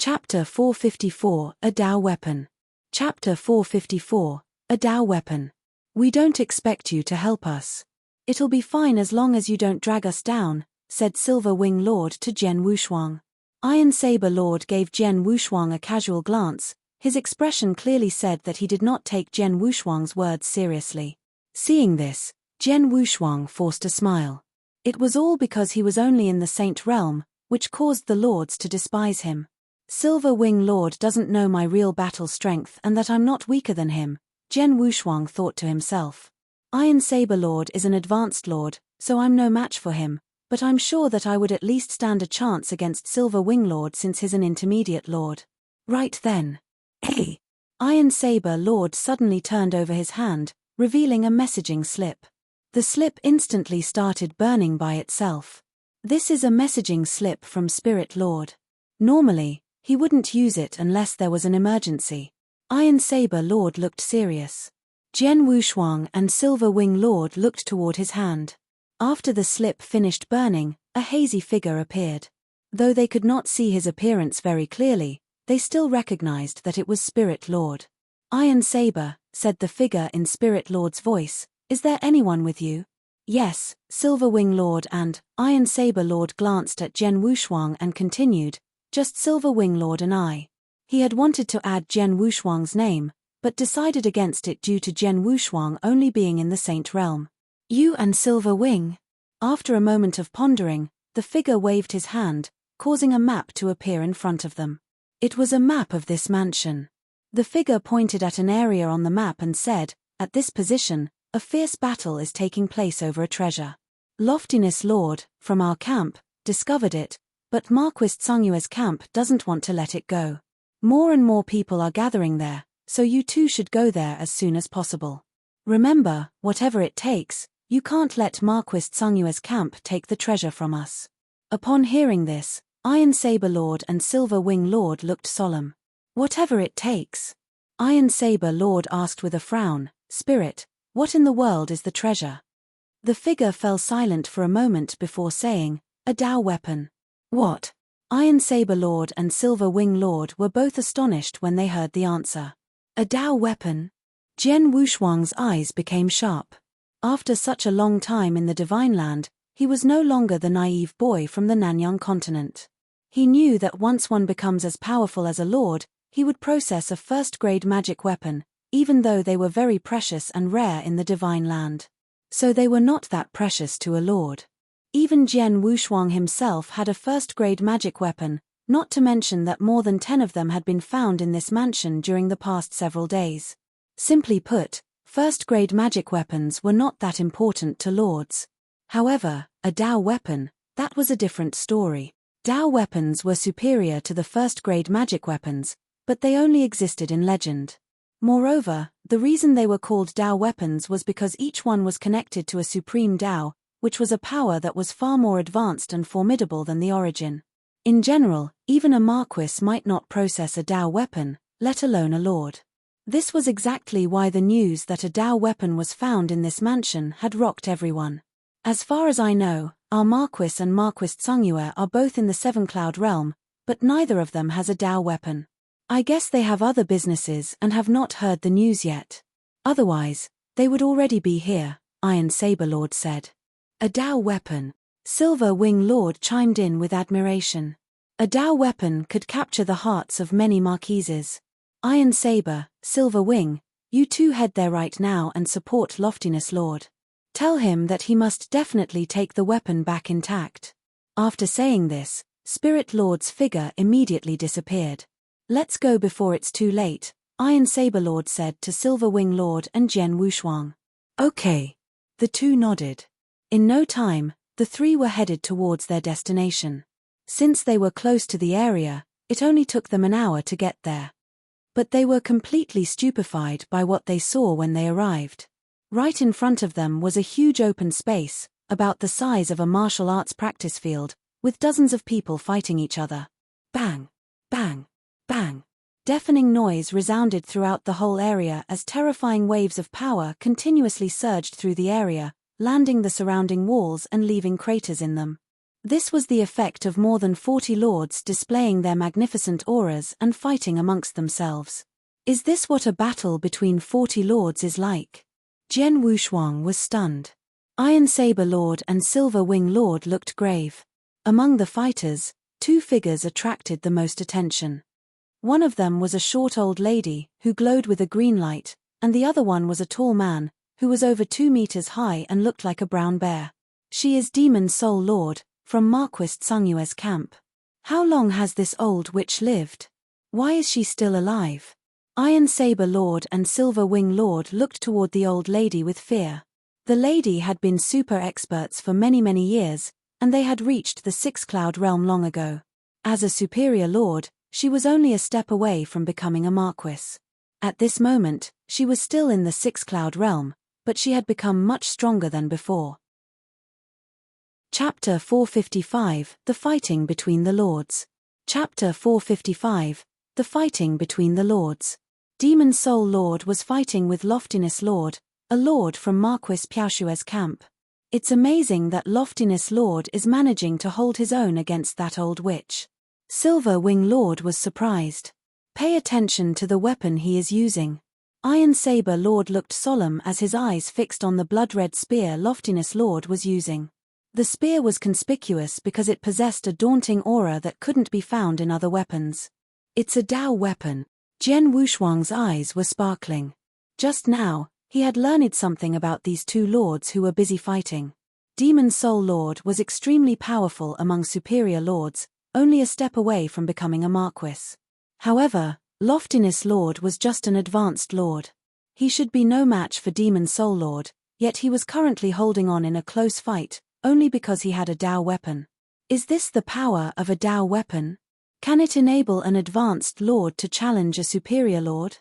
Chapter 454, A Dao Weapon. Chapter 454, A Dao Weapon. We don't expect you to help us. It'll be fine as long as you don't drag us down, said Silver Wing Lord to Jian Wushuang. Iron Saber Lord gave Jian Wushuang a casual glance. His expression clearly said that he did not take Jian Wushuang's words seriously. Seeing this, Jian Wushuang forced a smile. It was all because he was only in the Saint Realm, which caused the lords to despise him. Silver Wing Lord doesn't know my real battle strength and that I'm not weaker than him, Jian Wushuang thought to himself. Iron Saber Lord is an advanced lord, so I'm no match for him, but I'm sure that I would at least stand a chance against Silver Wing Lord since he's an intermediate lord. Right then. Hey! Iron Saber Lord suddenly turned over his hand, revealing a messaging slip. The slip instantly started burning by itself. This is a messaging slip from Spirit Lord. Normally, he wouldn't use it unless there was an emergency. Iron Saber Lord looked serious. Jian Wushuang and Silver Wing Lord looked toward his hand. After the slip finished burning, a hazy figure appeared. Though they could not see his appearance very clearly, they still recognized that it was Spirit Lord. Iron Saber, said the figure in Spirit Lord's voice, is there anyone with you? Yes, Silver Wing Lord and Iron Saber Lord glanced at Jian Wushuang and continued, just Silver Wing Lord and I. He had wanted to add Jian Wushuang's name, but decided against it due to Jian Wushuang only being in the Saint Realm. You and Silver Wing? After a moment of pondering, the figure waved his hand, causing a map to appear in front of them. It was a map of this mansion. The figure pointed at an area on the map and said, at this position, a fierce battle is taking place over a treasure. Loftiness Lord, from our camp, discovered it, but Marquis Tsongyue's camp doesn't want to let it go. More and more people are gathering there, so you too should go there as soon as possible. Remember, whatever it takes, you can't let Marquis Tsongyue's camp take the treasure from us. Upon hearing this, Iron Saber Lord and Silver Wing Lord looked solemn. Whatever it takes? Iron Saber Lord asked with a frown, Spirit, what in the world is the treasure? The figure fell silent for a moment before saying, a Dao weapon. What? Iron Saber Lord and Silver Wing Lord were both astonished when they heard the answer. A Dao weapon? Jian Wushuang's eyes became sharp. After such a long time in the Divine Land, he was no longer the naive boy from the Nanyang continent. He knew that once one becomes as powerful as a lord, he would process a first-grade magic weapon, even though they were very precious and rare in the Divine Land. So they were not that precious to a lord. Even Jian Wushuang himself had a first-grade magic weapon, not to mention that more than 10 of them had been found in this mansion during the past several days. Simply put, first-grade magic weapons were not that important to lords. However, a Dao weapon, that was a different story. Dao weapons were superior to the first-grade magic weapons, but they only existed in legend. Moreover, the reason they were called Dao weapons was because each one was connected to a supreme Dao, which was a power that was far more advanced and formidable than the origin. In general, even a marquis might not process a Dao weapon, let alone a lord. This was exactly why the news that a Dao weapon was found in this mansion had rocked everyone. As far as I know, our Marquis and Marquis Tsongyue are both in the Seven Cloud Realm, but neither of them has a Dao weapon. I guess they have other businesses and have not heard the news yet. Otherwise, they would already be here, Iron Saber Lord said. A Dao weapon. Silver Wing Lord chimed in with admiration. A Dao weapon could capture the hearts of many marquises. Iron Saber, Silver Wing, you two head there right now and support Loftiness Lord. Tell him that he must definitely take the weapon back intact. After saying this, Spirit Lord's figure immediately disappeared. Let's go before it's too late, Iron Saber Lord said to Silver Wing Lord and Jian Wushuang. Okay. The two nodded. In no time, the three were headed towards their destination. Since they were close to the area, it only took them an hour to get there. But they were completely stupefied by what they saw when they arrived. Right in front of them was a huge open space, about the size of a martial arts practice field, with dozens of people fighting each other. Bang! Bang! Bang! Deafening noise resounded throughout the whole area as terrifying waves of power continuously surged through the area, landing the surrounding walls and leaving craters in them. This was the effect of more than 40 lords displaying their magnificent auras and fighting amongst themselves. Is this what a battle between 40 lords is like? Jian Wushuang was stunned. Iron Saber Lord and Silver Wing Lord looked grave. Among the fighters, two figures attracted the most attention. One of them was a short old lady, who glowed with a green light, and the other one was a tall man, who was over 2 meters high and looked like a brown bear. She is Demon Soul Lord, from Marquis Tsungyue's camp. How long has this old witch lived? Why is she still alive? Iron Saber Lord and Silver Wing Lord looked toward the old lady with fear. The lady had been super experts for many years, and they had reached the Six Cloud Realm long ago. As a superior lord, she was only a step away from becoming a marquis. At this moment, she was still in the Six Cloud Realm, but she had become much stronger than before. Chapter 455, The Fighting Between the Lords. Chapter 455, The Fighting Between the Lords. Demon Soul Lord was fighting with Loftiness Lord, a lord from Marquis Piaoshue's camp. It's amazing that Loftiness Lord is managing to hold his own against that old witch. Silver Wing Lord was surprised. Pay attention to the weapon he is using. Iron Saber Lord looked solemn as his eyes fixed on the blood-red spear Loftiness Lord was using. The spear was conspicuous because it possessed a daunting aura that couldn't be found in other weapons. It's a Dao weapon. Jian Wushuang's eyes were sparkling. Just now, he had learned something about these two lords who were busy fighting. Demon Soul Lord was extremely powerful among superior lords, only a step away from becoming a marquis. However, Loftiness Lord was just an advanced lord. He should be no match for Demon Soul Lord, yet he was currently holding on in a close fight, only because he had a Dao weapon. Is this the power of a Dao weapon? Can it enable an advanced lord to challenge a superior lord?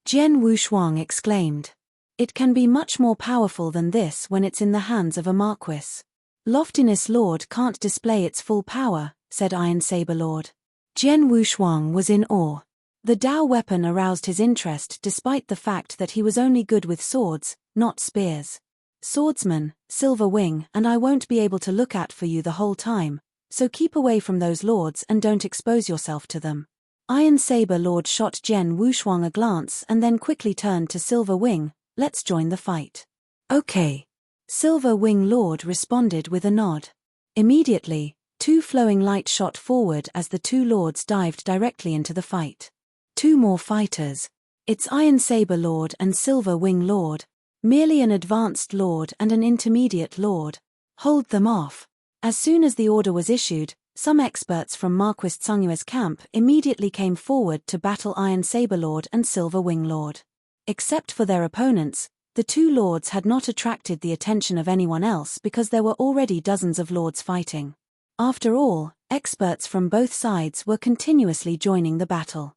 Jian Wushuang exclaimed. It can be much more powerful than this when it's in the hands of a marquis. Loftiness Lord can't display its full power, said Iron Saber Lord. Jian Wushuang was in awe. The Dao weapon aroused his interest despite the fact that he was only good with swords, not spears. Swordsman, Silver Wing, and I won't be able to look at for you the whole time, so keep away from those lords and don't expose yourself to them. Iron Saber Lord shot Jian Wushuang a glance and then quickly turned to Silver Wing. Let's join the fight. Okay. Silver Wing Lord responded with a nod. Immediately, two flowing light shot forward as the two lords dived directly into the fight. Two more fighters. It's Iron Saber Lord and Silver Wing Lord. Merely an advanced lord and an intermediate lord. Hold them off. As soon as the order was issued, some experts from Marquis Tsungyue's camp immediately came forward to battle Iron Saber Lord and Silver Wing Lord. Except for their opponents, the two lords had not attracted the attention of anyone else because there were already dozens of lords fighting. After all, experts from both sides were continuously joining the battle.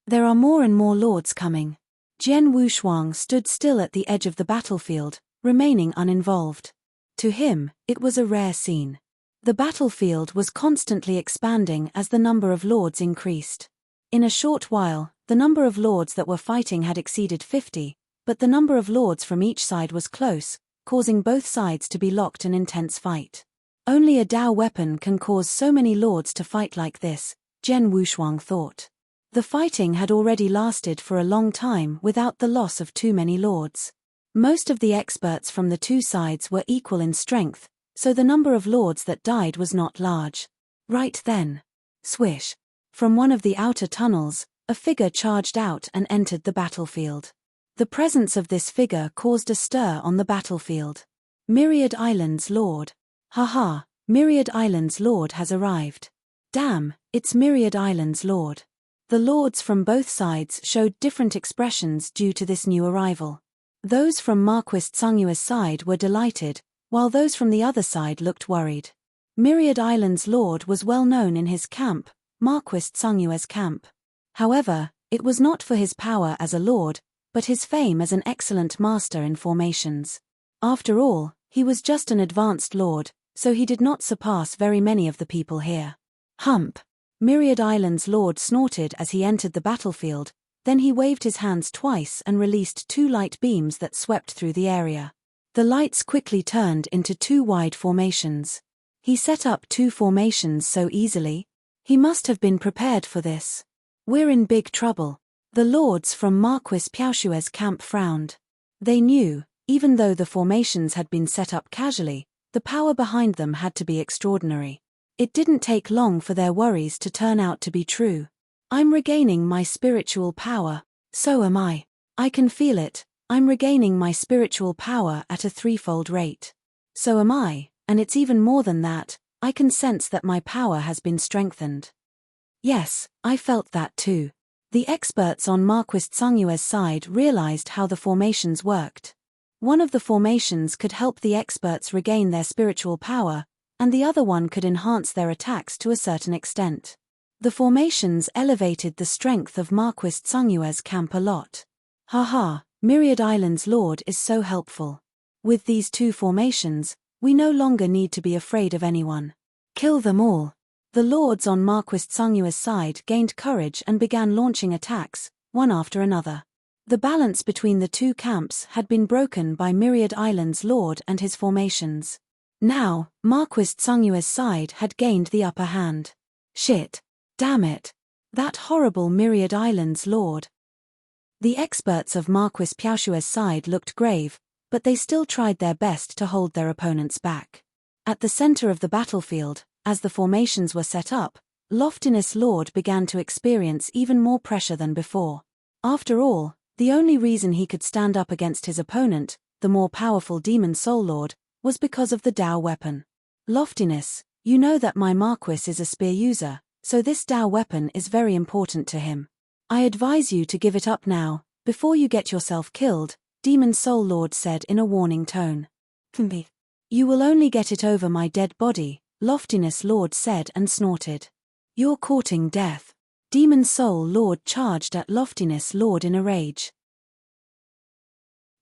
There are more and more lords coming. Jian Wushuang stood still at the edge of the battlefield, remaining uninvolved. To him, it was a rare scene. The battlefield was constantly expanding as the number of lords increased. In a short while, the number of lords that were fighting had exceeded 50, but the number of lords from each side was close, causing both sides to be locked in intense fight. Only a Dao weapon can cause so many lords to fight like this, Jian Wushuang thought. The fighting had already lasted for a long time without the loss of too many lords. Most of the experts from the two sides were equal in strength, so the number of lords that died was not large. Right then. Swish. From one of the outer tunnels, a figure charged out and entered the battlefield. The presence of this figure caused a stir on the battlefield. Myriad Islands Lord. Haha, Myriad Islands Lord has arrived. Damn, it's Myriad Islands Lord. The lords from both sides showed different expressions due to this new arrival. Those from Marquis Tsungyue's side were delighted, while those from the other side looked worried. Myriad Islands Lord was well known in his camp, Marquis Tsungyue's camp. However, it was not for his power as a lord, but his fame as an excellent master in formations. After all, he was just an advanced lord, so he did not surpass very many of the people here. Hump. Myriad Islands Lord snorted as he entered the battlefield, then he waved his hands twice and released two light beams that swept through the area. The lights quickly turned into two wide formations. He set up 2 formations so easily. He must have been prepared for this. We're in big trouble. The lords from Marquis Piaoshue's camp frowned. They knew, even though the formations had been set up casually, the power behind them had to be extraordinary. It didn't take long for their worries to turn out to be true. I'm regaining my spiritual power. So am I. I can feel it. I'm regaining my spiritual power at a 3-fold rate. So am I, and it's even more than that. I can sense that my power has been strengthened. Yes, I felt that too. The experts on Marquis Tsungyue's side realized how the formations worked. One of the formations could help the experts regain their spiritual power, and the other one could enhance their attacks to a certain extent. The formations elevated the strength of Marquis Tsungyue's camp a lot. Haha, Myriad Island's Lord is so helpful. With these 2 formations, we no longer need to be afraid of anyone. Kill them all. The lords on Marquis Tsungyue's side gained courage and began launching attacks, one after another. The balance between the 2 camps had been broken by Myriad Island's Lord and his formations. Now, Marquis Tsungyue's side had gained the upper hand. Shit. Damn it. That horrible Myriad Island's Lord. The experts of Marquis Piaoshue's side looked grave, but they still tried their best to hold their opponents back. At the center of the battlefield, as the formations were set up, Loftiness Lord began to experience even more pressure than before. After all, the only reason he could stand up against his opponent, the more powerful Demon Soul Lord, was because of the Dao weapon. Loftiness, you know that my Marquis is a spear user, so this Dao weapon is very important to him. I advise you to give it up now, before you get yourself killed, Demon Soul Lord said in a warning tone. You will only get it over my dead body, Loftiness Lord said and snorted. You're courting death. Demon Soul Lord charged at Loftiness Lord in a rage.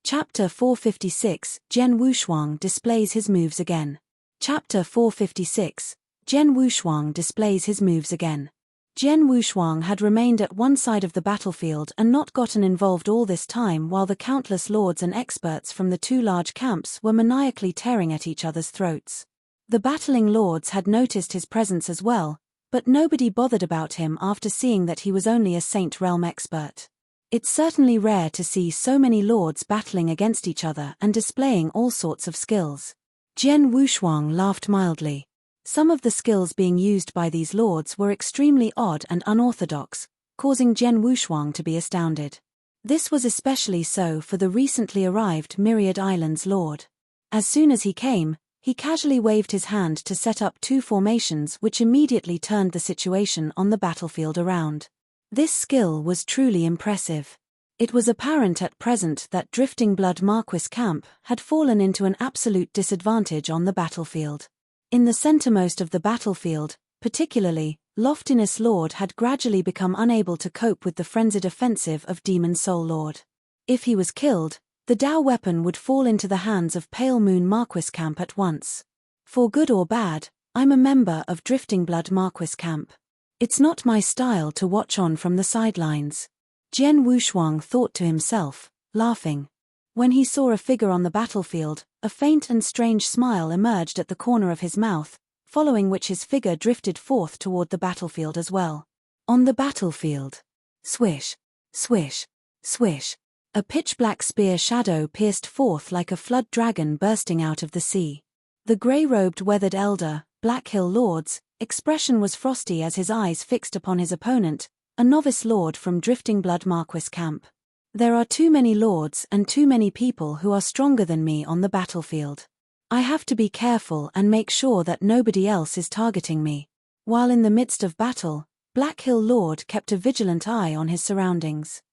Chapter 456, Jian Wushuang displays his moves again. Chapter 456, Jian Wushuang displays his moves again. Jian Wushuang had remained at one side of the battlefield and not gotten involved all this time while the countless lords and experts from the 2 large camps were maniacally tearing at each other's throats. The battling lords had noticed his presence as well, but nobody bothered about him after seeing that he was only a Saint Realm expert. It's certainly rare to see so many lords battling against each other and displaying all sorts of skills. Jian Wushuang laughed mildly. Some of the skills being used by these lords were extremely odd and unorthodox, causing Jian Wushuang to be astounded. This was especially so for the recently arrived Myriad Island's Lord. As soon as he came, he casually waved his hand to set up 2 formations which immediately turned the situation on the battlefield around. This skill was truly impressive. It was apparent at present that Drifting Blood Marquis camp had fallen into an absolute disadvantage on the battlefield. In the centermost of the battlefield, particularly, Loftiness Lord had gradually become unable to cope with the frenzied offensive of Demon Soul Lord. If he was killed, the Dao weapon would fall into the hands of Pale Moon Marquis camp at once. For good or bad, I'm a member of Drifting Blood Marquis camp. It's not my style to watch on from the sidelines. Jian Wushuang thought to himself, laughing. When he saw a figure on the battlefield, a faint and strange smile emerged at the corner of his mouth, following which his figure drifted forth toward the battlefield as well. On the battlefield. Swish, swish, swish. A pitch-black spear shadow pierced forth like a flood dragon bursting out of the sea. The grey-robed weathered elder, Black Hill Lord's expression was frosty as his eyes fixed upon his opponent, a novice lord from Drifting Blood Marquis camp. There are too many lords and too many people who are stronger than me on the battlefield. I have to be careful and make sure that nobody else is targeting me. While in the midst of battle, Black Hill Lord kept a vigilant eye on his surroundings.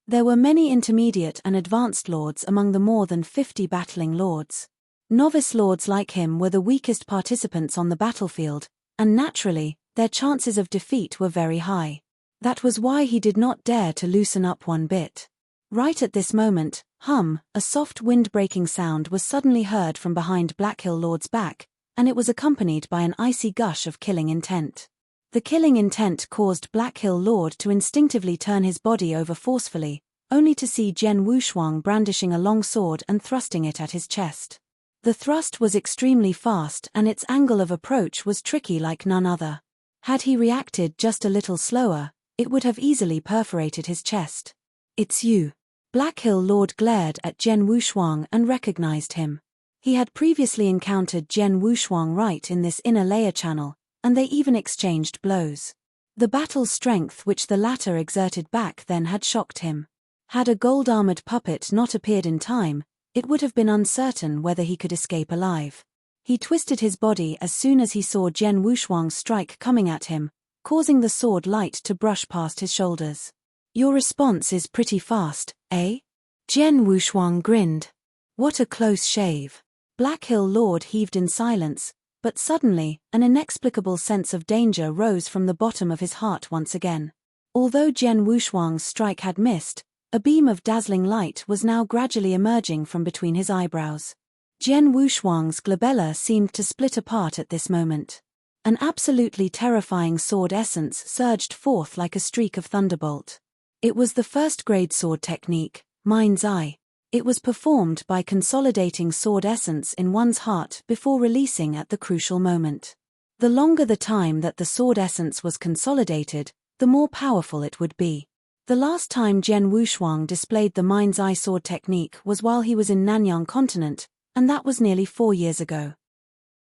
There were many intermediate and advanced lords among the more than 50 battling lords. Novice lords like him were the weakest participants on the battlefield, and naturally, their chances of defeat were very high. That was why he did not dare to loosen up one bit. Right at this moment, a soft wind-breaking sound was suddenly heard from behind Black Hill Lord's back, and it was accompanied by an icy gush of killing intent. The killing intent caused Black Hill Lord to instinctively turn his body over forcefully, only to see Jian Wushuang brandishing a long sword and thrusting it at his chest. The thrust was extremely fast and its angle of approach was tricky like none other. Had he reacted just a little slower, it would have easily perforated his chest. "It's you." Blackhill Lord glared at Jen Wushuang and recognized him. He had previously encountered Jen Wushuang right in this inner layer channel, and they even exchanged blows. The battle strength which the latter exerted back then had shocked him. Had a gold-armored puppet not appeared in time, it would have been uncertain whether he could escape alive. He twisted his body as soon as he saw Jen Wushuang's strike coming at him, causing the sword light to brush past his shoulders. "Your response is pretty fast, eh?" Jen Wushuang grinned. "What a close shave." Blackhill Lord heaved in silence, but suddenly, an inexplicable sense of danger rose from the bottom of his heart once again. Although Jen Wushuang's strike had missed, a beam of dazzling light was now gradually emerging from between his eyebrows. Jen Wushuang's glabella seemed to split apart at this moment. An absolutely terrifying sword essence surged forth like a streak of thunderbolt. It was the first-grade sword technique, Mind's Eye. It was performed by consolidating sword essence in one's heart before releasing at the crucial moment. The longer the time that the sword essence was consolidated, the more powerful it would be. The last time Jen Wushuang displayed the Mind's Eye sword technique was while he was in Nanyang continent, and that was nearly 4 years ago.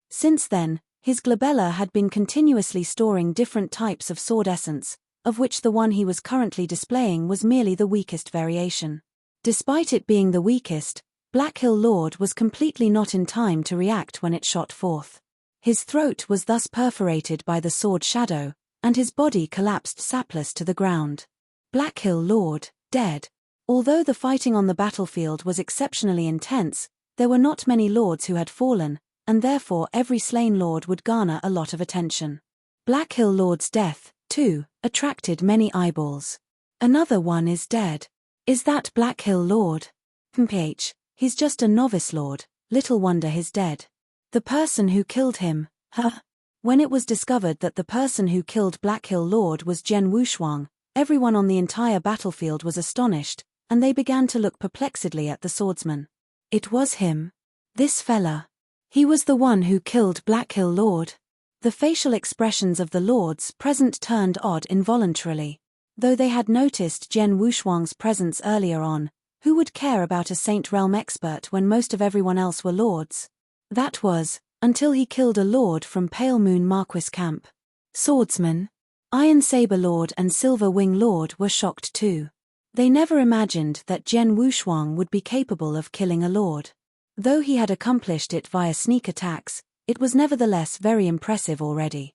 Since then, his glabella had been continuously storing different types of sword essence, of which the one he was currently displaying was merely the weakest variation. Despite it being the weakest, Blackhill Lord was completely not in time to react when it shot forth. His throat was thus perforated by the sword shadow, and his body collapsed sapless to the ground. Blackhill Lord, dead. Although the fighting on the battlefield was exceptionally intense, there were not many lords who had fallen, and therefore every slain lord would garner a lot of attention. Blackhill Lord's death, too, attracted many eyeballs. "Another one is dead. Is that Blackhill Lord?" He's just a novice lord, little wonder he's dead." "The person who killed him, huh?" When it was discovered that the person who killed Blackhill Lord was Jen Wushuang, everyone on the entire battlefield was astonished, and they began to look perplexedly at the swordsman. "It was him. This fella. He was the one who killed Blackhill Lord." The facial expressions of the lords present turned odd involuntarily. Though they had noticed Jen Wushuang's presence earlier on, who would care about a Saint Realm expert when most of everyone else were lords? That was, until he killed a lord from Pale Moon Marquis camp. Swordsman, Iron Saber Lord and Silver Wing Lord were shocked too. They never imagined that Jen Wushuang would be capable of killing a lord. Though he had accomplished it via sneak attacks, it was nevertheless very impressive already.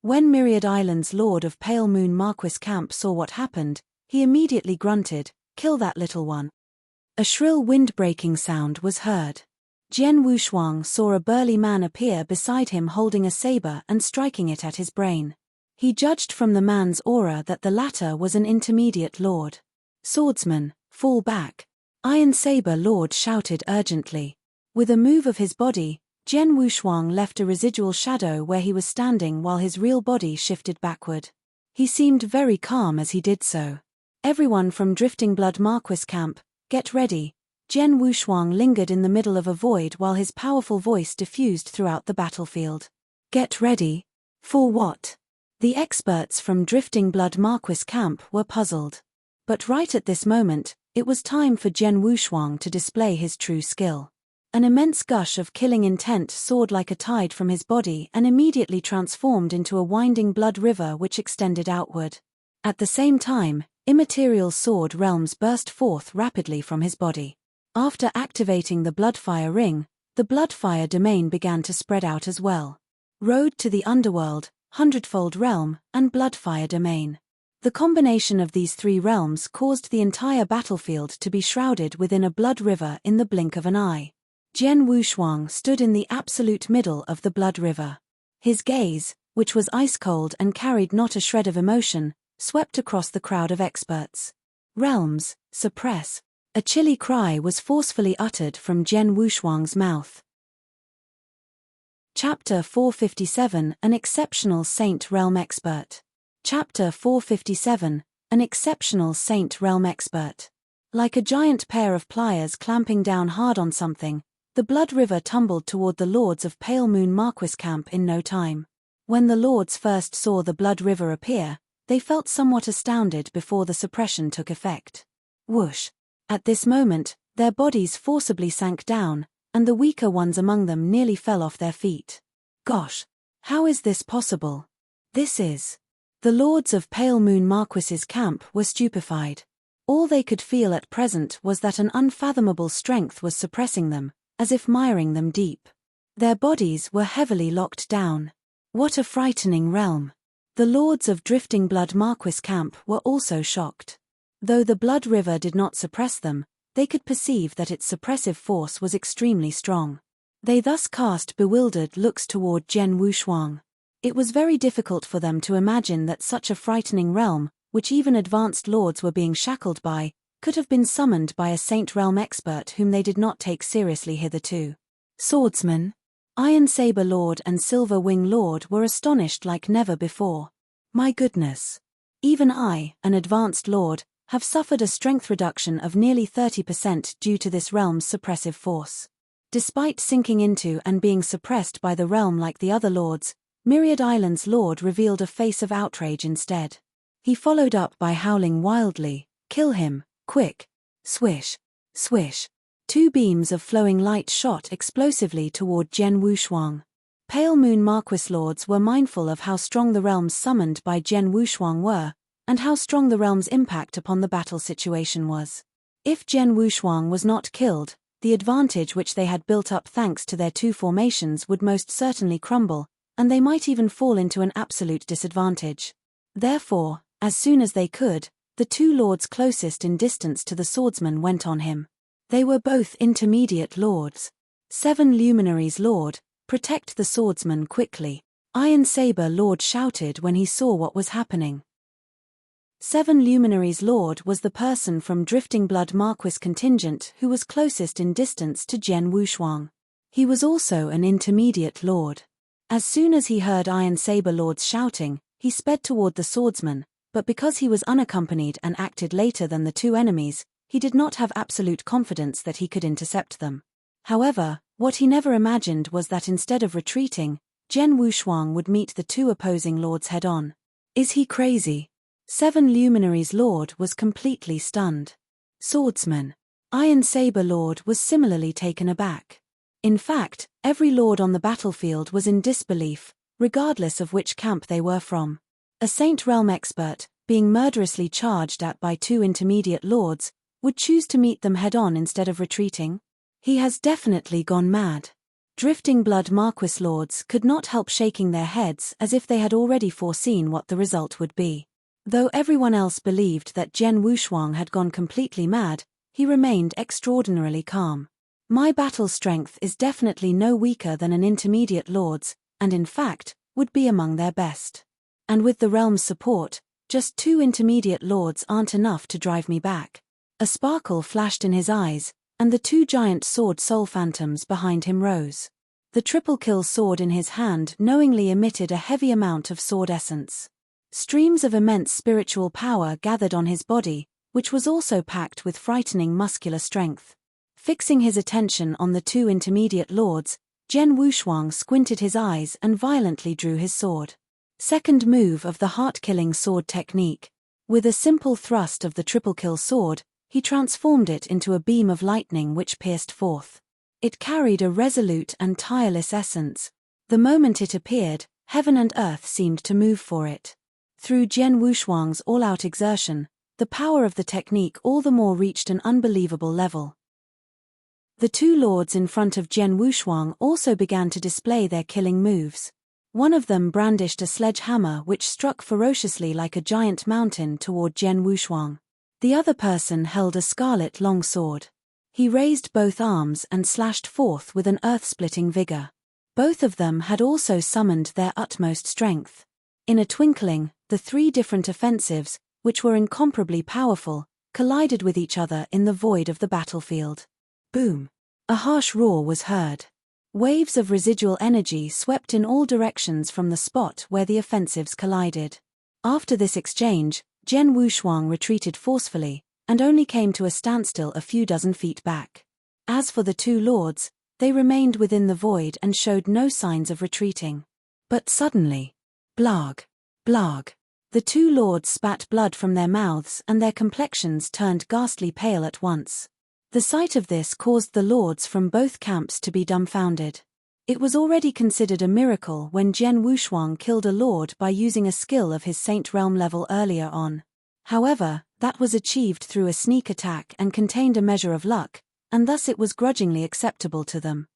When Myriad Island's Lord of Pale Moon Marquis camp saw what happened, he immediately grunted, "Kill that little one." A shrill wind-breaking sound was heard. Jen Wushuang saw a burly man appear beside him holding a saber and striking it at his brain. He judged from the man's aura that the latter was an intermediate lord. "Swordsman, fall back." Iron Saber Lord shouted urgently. With a move of his body, Jen Wushuang left a residual shadow where he was standing while his real body shifted backward. He seemed very calm as he did so. "Everyone from Drifting Blood Marquis camp, get ready." Jen Wushuang lingered in the middle of a void while his powerful voice diffused throughout the battlefield. "Get ready? For what?" The experts from Drifting Blood Marquis camp were puzzled. But right at this moment, it was time for Jen Wushuang to display his true skill. An immense gush of killing intent soared like a tide from his body and immediately transformed into a winding blood river which extended outward. At the same time, immaterial sword realms burst forth rapidly from his body. After activating the Bloodfire Ring, the Bloodfire domain began to spread out as well. Road to the Underworld, Hundredfold Realm, and Bloodfire Domain. The combination of these three realms caused the entire battlefield to be shrouded within a blood river in the blink of an eye. Jen Wushuang stood in the absolute middle of the blood river. His gaze, which was ice-cold and carried not a shred of emotion, swept across the crowd of experts. "Realms, suppress." A chilly cry was forcefully uttered from Jen Wushuang's mouth. Chapter 457 An Exceptional Saint Realm Expert. Chapter 457 An Exceptional Saint Realm Expert. Like a giant pair of pliers clamping down hard on something, The blood river tumbled toward the lords of Pale Moon Marquis camp in no time. When the lords first saw the blood river appear, they felt somewhat astounded before the suppression took effect. Whoosh! At this moment, their bodies forcibly sank down, and the weaker ones among them nearly fell off their feet. Gosh! How is this possible? This is. The lords of Pale Moon Marquis's camp were stupefied. All they could feel at present was that an unfathomable strength was suppressing them, as if miring them deep. Their bodies were heavily locked down. What a frightening realm! The lords of Drifting Blood Marquis camp were also shocked. Though the blood river did not suppress them, they could perceive that its suppressive force was extremely strong. They thus cast bewildered looks toward Jen Wushuang. It was very difficult for them to imagine that such a frightening realm, which even advanced lords were being shackled by, could have been summoned by a Saint Realm expert whom they did not take seriously hitherto. Swordsman, Iron Saber Lord and Silver Wing Lord were astonished like never before. My goodness! Even I, an advanced lord, have suffered a strength reduction of nearly 30% due to this realm's suppressive force. Despite sinking into and being suppressed by the realm like the other lords, Myriad Island's lord revealed a face of outrage instead. He followed up by howling wildly, "Kill him, quick!" Swish! Swish! Two beams of flowing light shot explosively toward Jen Wushuang. Pale Moon Marquis lords were mindful of how strong the realms summoned by Jen Wushuang were, and how strong the realm's impact upon the battle situation was. If Jen Wushuang was not killed, the advantage which they had built up thanks to their two formations would most certainly crumble, and they might even fall into an absolute disadvantage. Therefore, as soon as they could, the two lords closest in distance to the swordsman went on him. They were both intermediate lords. 7 Luminaries Lord, protect the swordsman quickly. Iron Saber Lord shouted when he saw what was happening. 7 Luminaries Lord was the person from Drifting Blood Marquis contingent who was closest in distance to Jen Wushuang. He was also an intermediate lord. As soon as he heard Iron Saber Lords shouting, he sped toward the swordsman, but because he was unaccompanied and acted later than the two enemies, he did not have absolute confidence that he could intercept them. However, what he never imagined was that instead of retreating, Jen Wushuang would meet the two opposing lords head-on. Is he crazy? 7 Luminaries Lord was completely stunned. Swordsman, Iron Saber Lord was similarly taken aback. In fact, every lord on the battlefield was in disbelief, regardless of which camp they were from. A Saint Realm expert, being murderously charged at by two intermediate lords, would choose to meet them head-on instead of retreating? He has definitely gone mad. Drifting Blood Marquis lords could not help shaking their heads as if they had already foreseen what the result would be. Though everyone else believed that Jen Wushuang had gone completely mad, he remained extraordinarily calm. My battle strength is definitely no weaker than an intermediate lord's, and in fact, would be among their best. And with the realm's support, just 2 intermediate lords aren't enough to drive me back. A sparkle flashed in his eyes, and the 2 giant sword soul phantoms behind him rose. The triple kill sword in his hand knowingly emitted a heavy amount of sword essence. Streams of immense spiritual power gathered on his body, which was also packed with frightening muscular strength. Fixing his attention on the 2 intermediate lords, Jen Wushuang squinted his eyes and violently drew his sword. Second move of the heart-killing sword technique. With a simple thrust of the triple kill sword, he transformed it into a beam of lightning which pierced forth. It carried a resolute and tireless essence. The moment it appeared, heaven and earth seemed to move for it. Through Jen Wushuang's all-out exertion, the power of the technique all the more reached an unbelievable level. The 2 lords in front of Jen Wushuang also began to display their killing moves. One of them brandished a sledgehammer which struck ferociously like a giant mountain toward Jen Wushuang. The other person held a scarlet long sword. He raised both arms and slashed forth with an earth-splitting vigor. Both of them had also summoned their utmost strength. In a twinkling, the 3 different offensives, which were incomparably powerful, collided with each other in the void of the battlefield. Boom! A harsh roar was heard. Waves of residual energy swept in all directions from the spot where the offensives collided. After this exchange, Jen Wushuang retreated forcefully, and only came to a standstill a few dozen feet back. As for the 2 lords, They remained within the void and showed no signs of retreating. But suddenly, blarg, blarg, the two lords spat blood from their mouths and their complexions turned ghastly pale at once. The sight of this caused the lords from both camps to be dumbfounded. It was already considered a miracle when Jian Wushuang killed a lord by using a skill of his Saint Realm level earlier on. However, that was achieved through a sneak attack and contained a measure of luck, and thus it was grudgingly acceptable to them.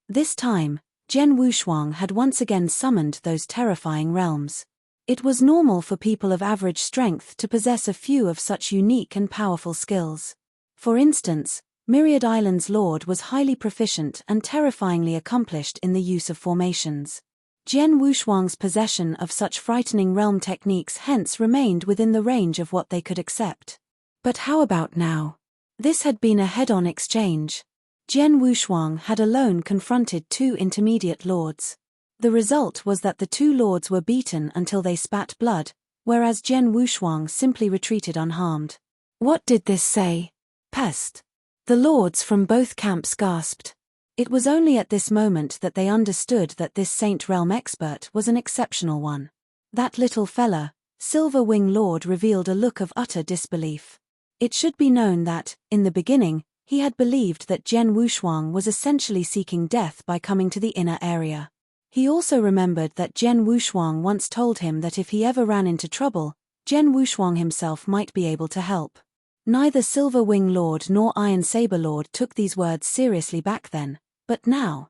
This time, Jian Wushuang had once again summoned those terrifying realms. It was normal for people of average strength to possess a few of such unique and powerful skills. For instance, Myriad Island's lord was highly proficient and terrifyingly accomplished in the use of formations. Jian Wushuang's possession of such frightening realm techniques hence remained within the range of what they could accept. But how about now? This had been a head-on exchange. Jian Wushuang had alone confronted two intermediate lords. The result was that the two lords were beaten until they spat blood, whereas Jian Wushuang simply retreated unharmed. What did this say? Pest! The lords from both camps gasped. It was only at this moment that they understood that this Saint Realm expert was an exceptional one. That little fella, Silver Wing Lord, revealed a look of utter disbelief. It should be known that, in the beginning, he had believed that Jian Wushuang was essentially seeking death by coming to the inner area. He also remembered that Jian Wushuang once told him that if he ever ran into trouble, Jian Wushuang himself might be able to help. Neither Silver Wing Lord nor Iron Saber Lord took these words seriously back then, but now.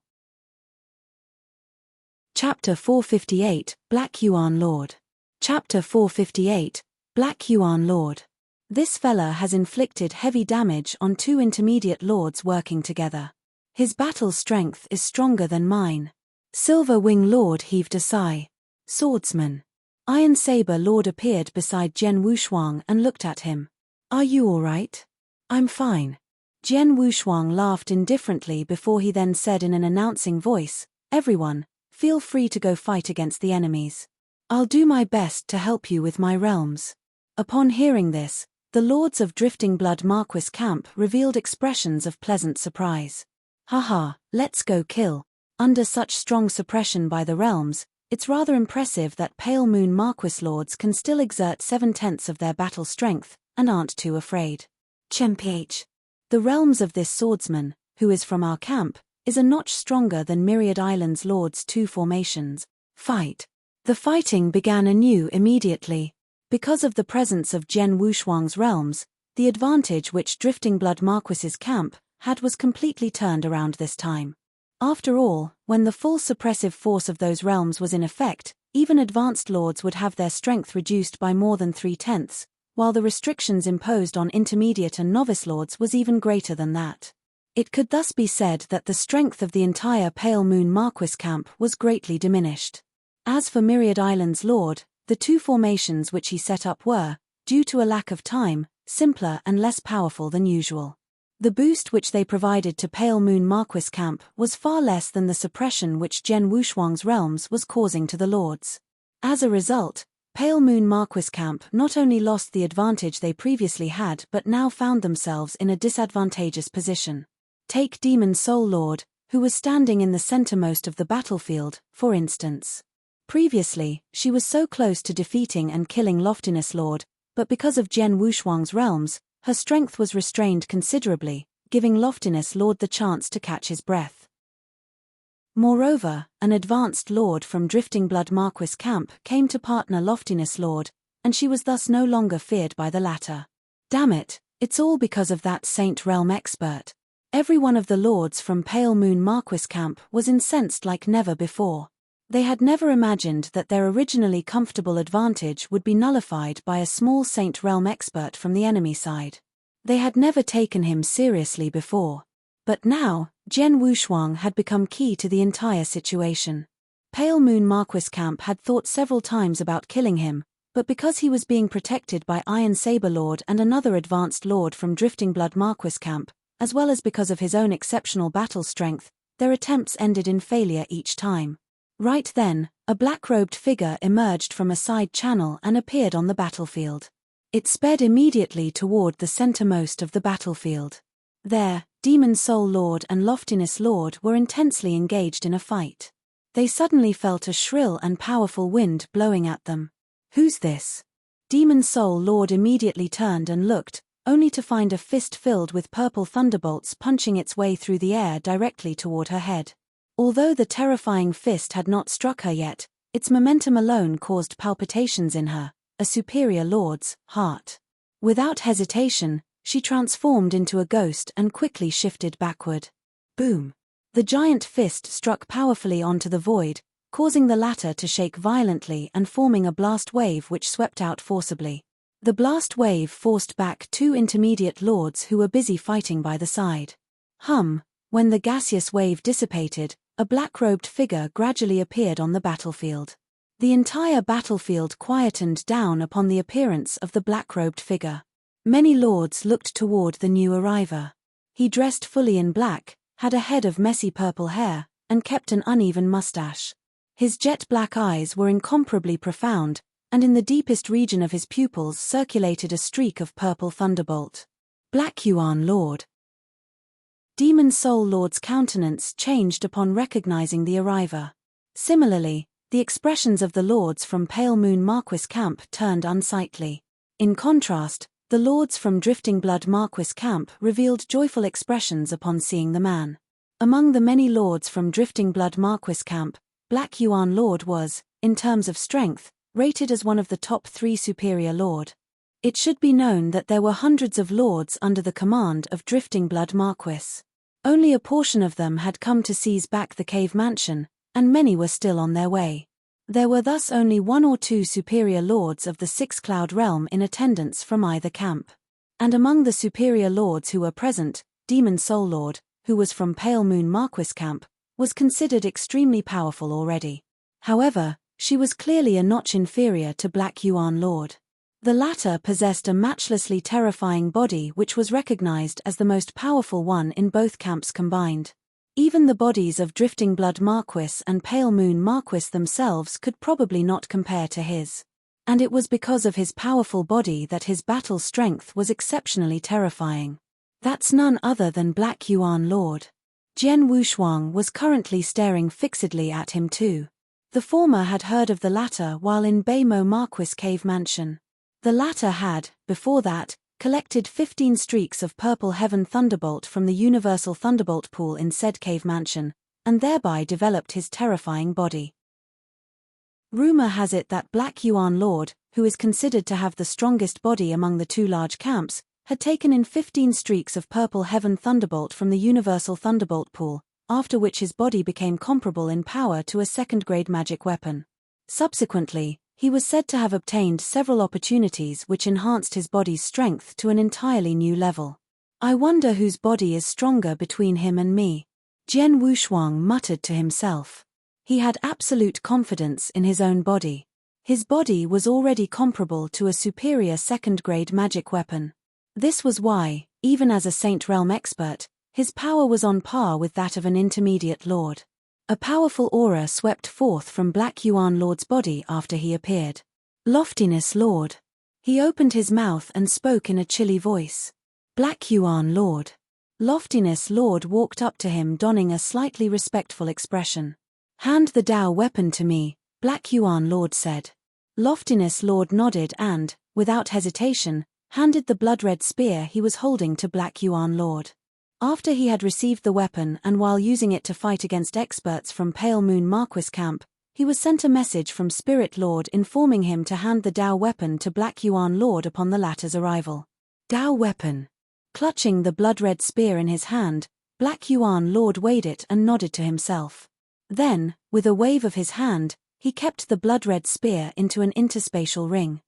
Chapter 458, Black Yuan Lord. Chapter 458, Black Yuan Lord. This fella has inflicted heavy damage on two intermediate lords working together. His battle strength is stronger than mine. Silver Wing Lord heaved a sigh. Swordsman. Iron Saber Lord appeared beside Jian Wushuang and looked at him. Are you all right? I'm fine. Jian Wushuang laughed indifferently before he then said in an announcing voice, Everyone, feel free to go fight against the enemies. I'll do my best to help you with my realms. Upon hearing this, the lords of Drifting Blood Marquis camp revealed expressions of pleasant surprise. Haha, let's go kill. Under such strong suppression by the realms, it's rather impressive that Pale Moon Marquis lords can still exert 7/10 of their battle strength, and aren't too afraid. Chemph. The realms of this swordsman, who is from our camp, is a notch stronger than Myriad Island's lords' two formations. Fight. The fighting began anew immediately. Because of the presence of Jian Wushuang's realms, the advantage which Drifting Blood Marquis's camp had was completely turned around this time. After all, when the full suppressive force of those realms was in effect, even advanced lords would have their strength reduced by more than 3/10, while the restrictions imposed on intermediate and novice lords was even greater than that. It could thus be said that the strength of the entire Pale Moon Marquis camp was greatly diminished. As for Myriad Island's lord, the two formations which he set up were, due to a lack of time, simpler and less powerful than usual. The boost which they provided to Pale Moon Marquis camp was far less than the suppression which Jian Wushuang's realms was causing to the lords. As a result, Pale Moon Marquis camp not only lost the advantage they previously had but now found themselves in a disadvantageous position. Take Demon Soul Lord, who was standing in the centermost of the battlefield, for instance. Previously, she was so close to defeating and killing Loftiness Lord, but because of Jian Wushuang's realms, her strength was restrained considerably, giving Loftiness Lord the chance to catch his breath. Moreover, an advanced lord from Drifting Blood Marquis camp came to partner Loftiness Lord, and she was thus no longer feared by the latter. Damn it, it's all because of that Saint Realm expert. Every one of the lords from Pale Moon Marquis camp was incensed like never before. They had never imagined that their originally comfortable advantage would be nullified by a small Saint Realm expert from the enemy side. They had never taken him seriously before. But now, Jian Wushuang had become key to the entire situation. Pale Moon Marquis camp had thought several times about killing him, but because he was being protected by Iron Saber Lord and another advanced lord from Drifting Blood Marquis camp, as well as because of his own exceptional battle strength, their attempts ended in failure each time. Right then, a black-robed figure emerged from a side channel and appeared on the battlefield. It sped immediately toward the centermost of the battlefield. There, Demon Soul Lord and Loftiness Lord were intensely engaged in a fight. They suddenly felt a shrill and powerful wind blowing at them. Who's this? Demon Soul Lord immediately turned and looked, only to find a fist filled with purple thunderbolts punching its way through the air directly toward her head. Although the terrifying fist had not struck her yet, its momentum alone caused palpitations in her, a superior lord's, heart. Without hesitation, she transformed into a ghost and quickly shifted backward. Boom! The giant fist struck powerfully onto the void, causing the latter to shake violently and forming a blast wave which swept out forcibly. The blast wave forced back two intermediate lords who were busy fighting by the side. When the gaseous wave dissipated, a black-robed figure gradually appeared on the battlefield. The entire battlefield quietened down upon the appearance of the black-robed figure. Many lords looked toward the new arriver. He dressed fully in black, had a head of messy purple hair, and kept an uneven mustache. His jet-black eyes were incomparably profound, and in the deepest region of his pupils circulated a streak of purple thunderbolt. Black Yuan Lord. Demon Soul Lord's countenance changed upon recognizing the arriver. Similarly, the expressions of the lords from Pale Moon Marquis camp turned unsightly. In contrast, the lords from Drifting Blood Marquis camp revealed joyful expressions upon seeing the man. Among the many lords from Drifting Blood Marquis camp, Black Yuan Lord was, in terms of strength, rated as one of the top 3 superior lord. It should be known that there were hundreds of lords under the command of Drifting Blood Marquis. Only a portion of them had come to seize back the cave mansion, and many were still on their way. There were thus only 1 or 2 superior lords of the Six Cloud Realm in attendance from either camp. And among the superior lords who were present, Demon Soul Lord, who was from Pale Moon Marquis camp, was considered extremely powerful already. However, she was clearly a notch inferior to Black Yuan Lord. The latter possessed a matchlessly terrifying body which was recognized as the most powerful one in both camps combined. Even the bodies of Drifting Blood Marquis and Pale Moon Marquis themselves could probably not compare to his. And it was because of his powerful body that his battle strength was exceptionally terrifying. That's none other than Black Yuan Lord. Jian Wushuang was currently staring fixedly at him too. The former had heard of the latter while in Beimo Marquis cave mansion. The latter had, before that, collected 15 streaks of purple heaven thunderbolt from the universal thunderbolt pool in said cave mansion, and thereby developed his terrifying body. Rumor has it that Black Yuan Lord, who is considered to have the strongest body among the 2 large camps, had taken in 15 streaks of purple heaven thunderbolt from the universal thunderbolt pool, after which his body became comparable in power to a second-grade magic weapon. Subsequently, he was said to have obtained several opportunities which enhanced his body's strength to an entirely new level. I wonder whose body is stronger between him and me. Jian Wushuang muttered to himself. He had absolute confidence in his own body. His body was already comparable to a superior second-grade magic weapon. This was why, even as a Saint Realm expert, his power was on par with that of an intermediate lord. A powerful aura swept forth from Black Yuan Lord's body after he appeared. Loftiness Lord. He opened his mouth and spoke in a chilly voice. Black Yuan Lord. Loftiness Lord walked up to him donning a slightly respectful expression. Hand the Dao weapon to me, Black Yuan Lord said. Loftiness Lord nodded and, without hesitation, handed the blood-red spear he was holding to Black Yuan Lord. After he had received the weapon and while using it to fight against experts from Pale Moon Marquis camp, he was sent a message from Spirit Lord informing him to hand the Dao weapon to Black Yuan Lord upon the latter's arrival. Dao weapon. Clutching the blood-red spear in his hand, Black Yuan Lord weighed it and nodded to himself. Then, with a wave of his hand, he kept the blood-red spear into an interspatial ring.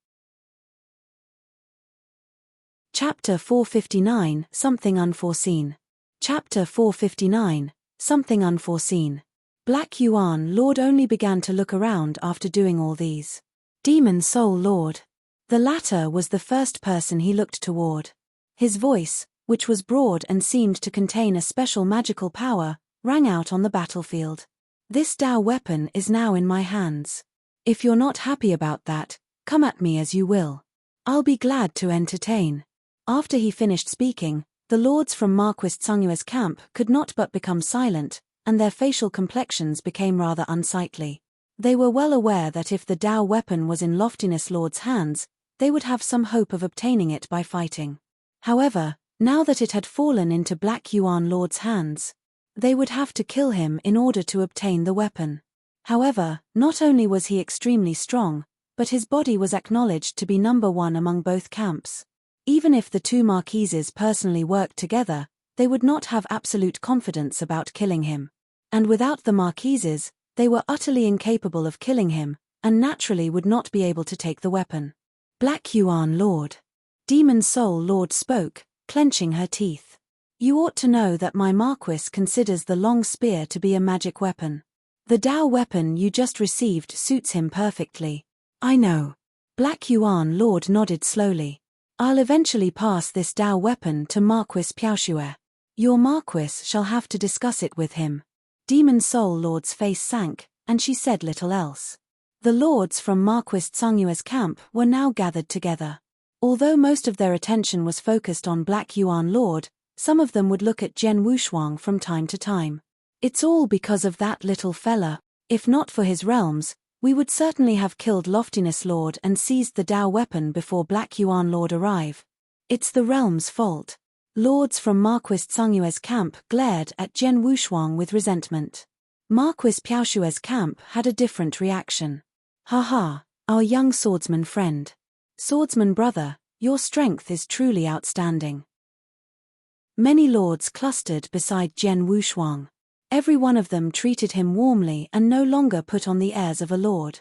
Chapter 459, Something Unforeseen. Chapter 459, Something Unforeseen. Black Yuan Lord only began to look around after doing all these. Demon Soul Lord. The latter was the first person he looked toward. His voice, which was broad and seemed to contain a special magical power, rang out on the battlefield. This Dao weapon is now in my hands. If you're not happy about that, come at me as you will. I'll be glad to entertain. After he finished speaking, The lords from Marquis Tsungua's camp could not but become silent, and their facial complexions became rather unsightly. They were well aware that if the Dao weapon was in Loftiness Lord's hands, they would have some hope of obtaining it by fighting. However, now that it had fallen into Black Yuan Lord's hands, they would have to kill him in order to obtain the weapon. However, not only was he extremely strong, but his body was acknowledged to be number one among both camps. Even if the two marquises personally worked together, they would not have absolute confidence about killing him. And without the marquises, they were utterly incapable of killing him, and naturally would not be able to take the weapon. Black Yuan Lord. Demon Soul Lord spoke, clenching her teeth. You ought to know that my Marquis considers the long spear to be a magic weapon. The Dao weapon you just received suits him perfectly. I know. Black Yuan Lord nodded slowly. I'll eventually pass this Dao weapon to Marquis Piaoxue. Your Marquis shall have to discuss it with him. Demon Soul Lord's face sank, and she said little else. The lords from Marquis Tsungua's camp were now gathered together. Although most of their attention was focused on Black Yuan Lord, some of them would look at Jian Wushuang from time to time. It's all because of that little fella. If not for his realms, we would certainly have killed Loftiness Lord and seized the Dao weapon before Black Yuan Lord arrive. It's the realm's fault. Lords from Marquis Tsungua's camp glared at Jian Wushuang with resentment. Marquis Piaoxue's camp had a different reaction. Haha, our young swordsman friend. Swordsman brother, your strength is truly outstanding. Many lords clustered beside Jian Wushuang. Every one of them treated him warmly and no longer put on the airs of a lord.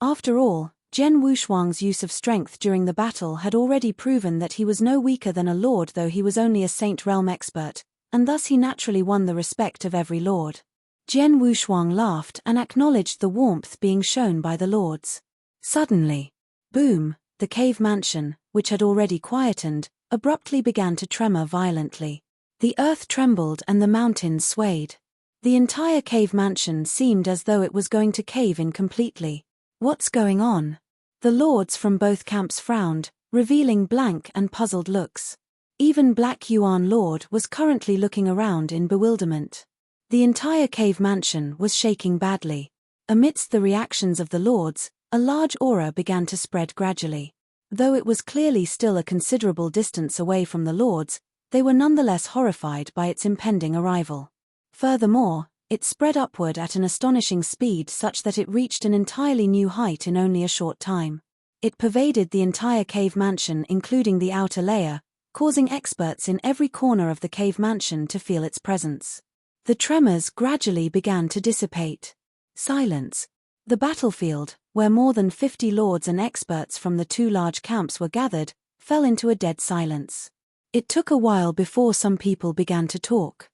After all, Jian Wushuang's use of strength during the battle had already proven that he was no weaker than a lord, though he was only a Saint Realm expert, and thus he naturally won the respect of every lord. Jian Wushuang laughed and acknowledged the warmth being shown by the lords. Suddenly, boom, the cave mansion, which had already quietened, abruptly began to tremor violently. The earth trembled and the mountains swayed. The entire cave mansion seemed as though it was going to cave in completely. What's going on? The lords from both camps frowned, revealing blank and puzzled looks. Even Black Yuan Lord was currently looking around in bewilderment. The entire cave mansion was shaking badly. Amidst the reactions of the lords, a large aura began to spread gradually. Though it was clearly still a considerable distance away from the lords, they were nonetheless horrified by its impending arrival. Furthermore, it spread upward at an astonishing speed such that it reached an entirely new height in only a short time. It pervaded the entire cave mansion, including the outer layer, causing experts in every corner of the cave mansion to feel its presence. The tremors gradually began to dissipate. Silence. The battlefield, where more than 50 lords and experts from the two large camps were gathered, fell into a dead silence. It took a while before some people began to talk.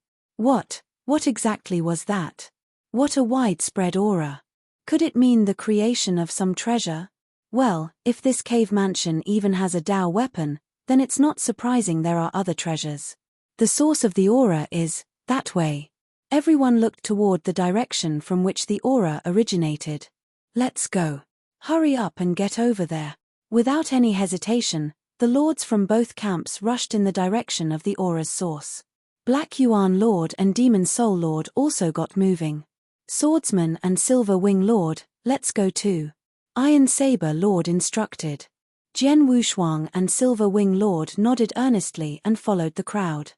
What exactly was that? What a widespread aura. Could it mean the creation of some treasure? Well, if this cave mansion even has a Dao weapon, then it's not surprising there are other treasures. The source of the aura is that way. Everyone looked toward the direction from which the aura originated. Let's go. Hurry up and get over there. Without any hesitation, the lords from both camps rushed in the direction of the aura's source. Black Yuan Lord and Demon Soul Lord also got moving. Swordsman and Silver Wing Lord, let's go too. Iron Saber Lord instructed. Jian Wushuang and Silver Wing Lord nodded earnestly and followed the crowd.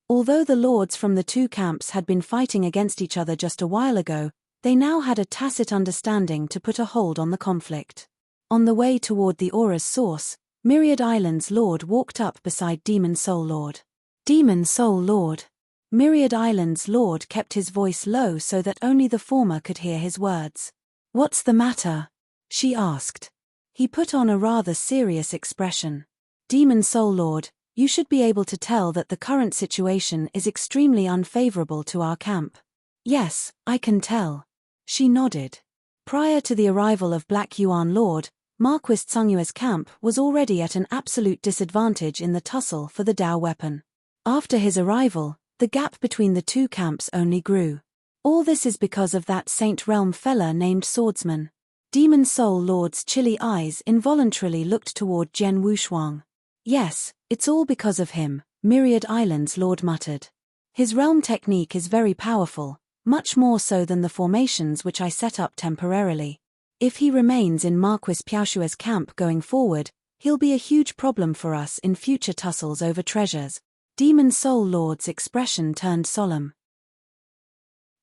Although the lords from the two camps had been fighting against each other just a while ago, they now had a tacit understanding to put a hold on the conflict. On the way toward the aura's source, Myriad Island's Lord walked up beside Demon Soul Lord. Demon Soul Lord. Myriad Island's Lord kept his voice low so that only the former could hear his words. What's the matter? She asked. He put on a rather serious expression. Demon Soul Lord, you should be able to tell that the current situation is extremely unfavorable to our camp. Yes, I can tell. She nodded. Prior to the arrival of Black Yuan Lord, Marquis Tsungua's camp was already at an absolute disadvantage in the tussle for the Dao weapon. After his arrival, the gap between the two camps only grew. All this is because of that Saint Realm fella named Swordsman. Demon Soul Lord's chilly eyes involuntarily looked toward Jian Wushuang. Yes, it's all because of him, Myriad Islands Lord muttered. His realm technique is very powerful, much more so than the formations which I set up temporarily. If he remains in Marquis Piaoshua's camp going forward, he'll be a huge problem for us in future tussles over treasures. Demon Soul Lord's expression turned solemn.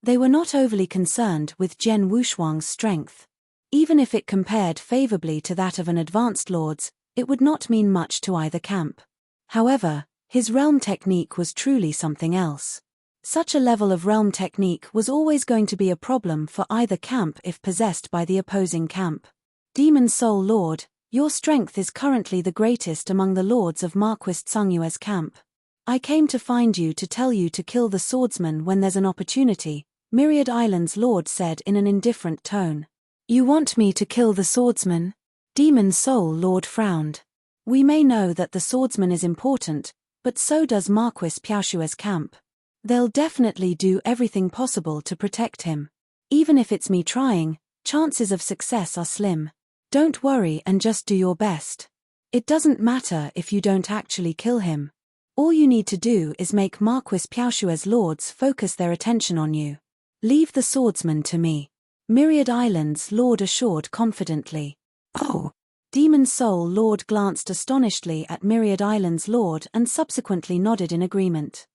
They were not overly concerned with Jian Wushuang's strength. Even if it compared favorably to that of an advanced lord's, it would not mean much to either camp. However, his realm technique was truly something else. Such a level of realm technique was always going to be a problem for either camp if possessed by the opposing camp. Demon Soul Lord, your strength is currently the greatest among the lords of Marquis Tsungyue's camp. I came to find you to tell you to kill the swordsman when there's an opportunity, Myriad Islands Lord said in an indifferent tone. You want me to kill the swordsman? Demon Soul Lord frowned. We may know that the swordsman is important, but so does Marquis Piaoshua's camp. They'll definitely do everything possible to protect him. Even if it's me trying, chances of success are slim. Don't worry and just do your best. It doesn't matter if you don't actually kill him. All you need to do is make Marquis Piaoshua's lords focus their attention on you. Leave the swordsman to me. Myriad Islands Lord assured confidently. Oh! Demon Soul Lord glanced astonishedly at Myriad Islands Lord and subsequently nodded in agreement.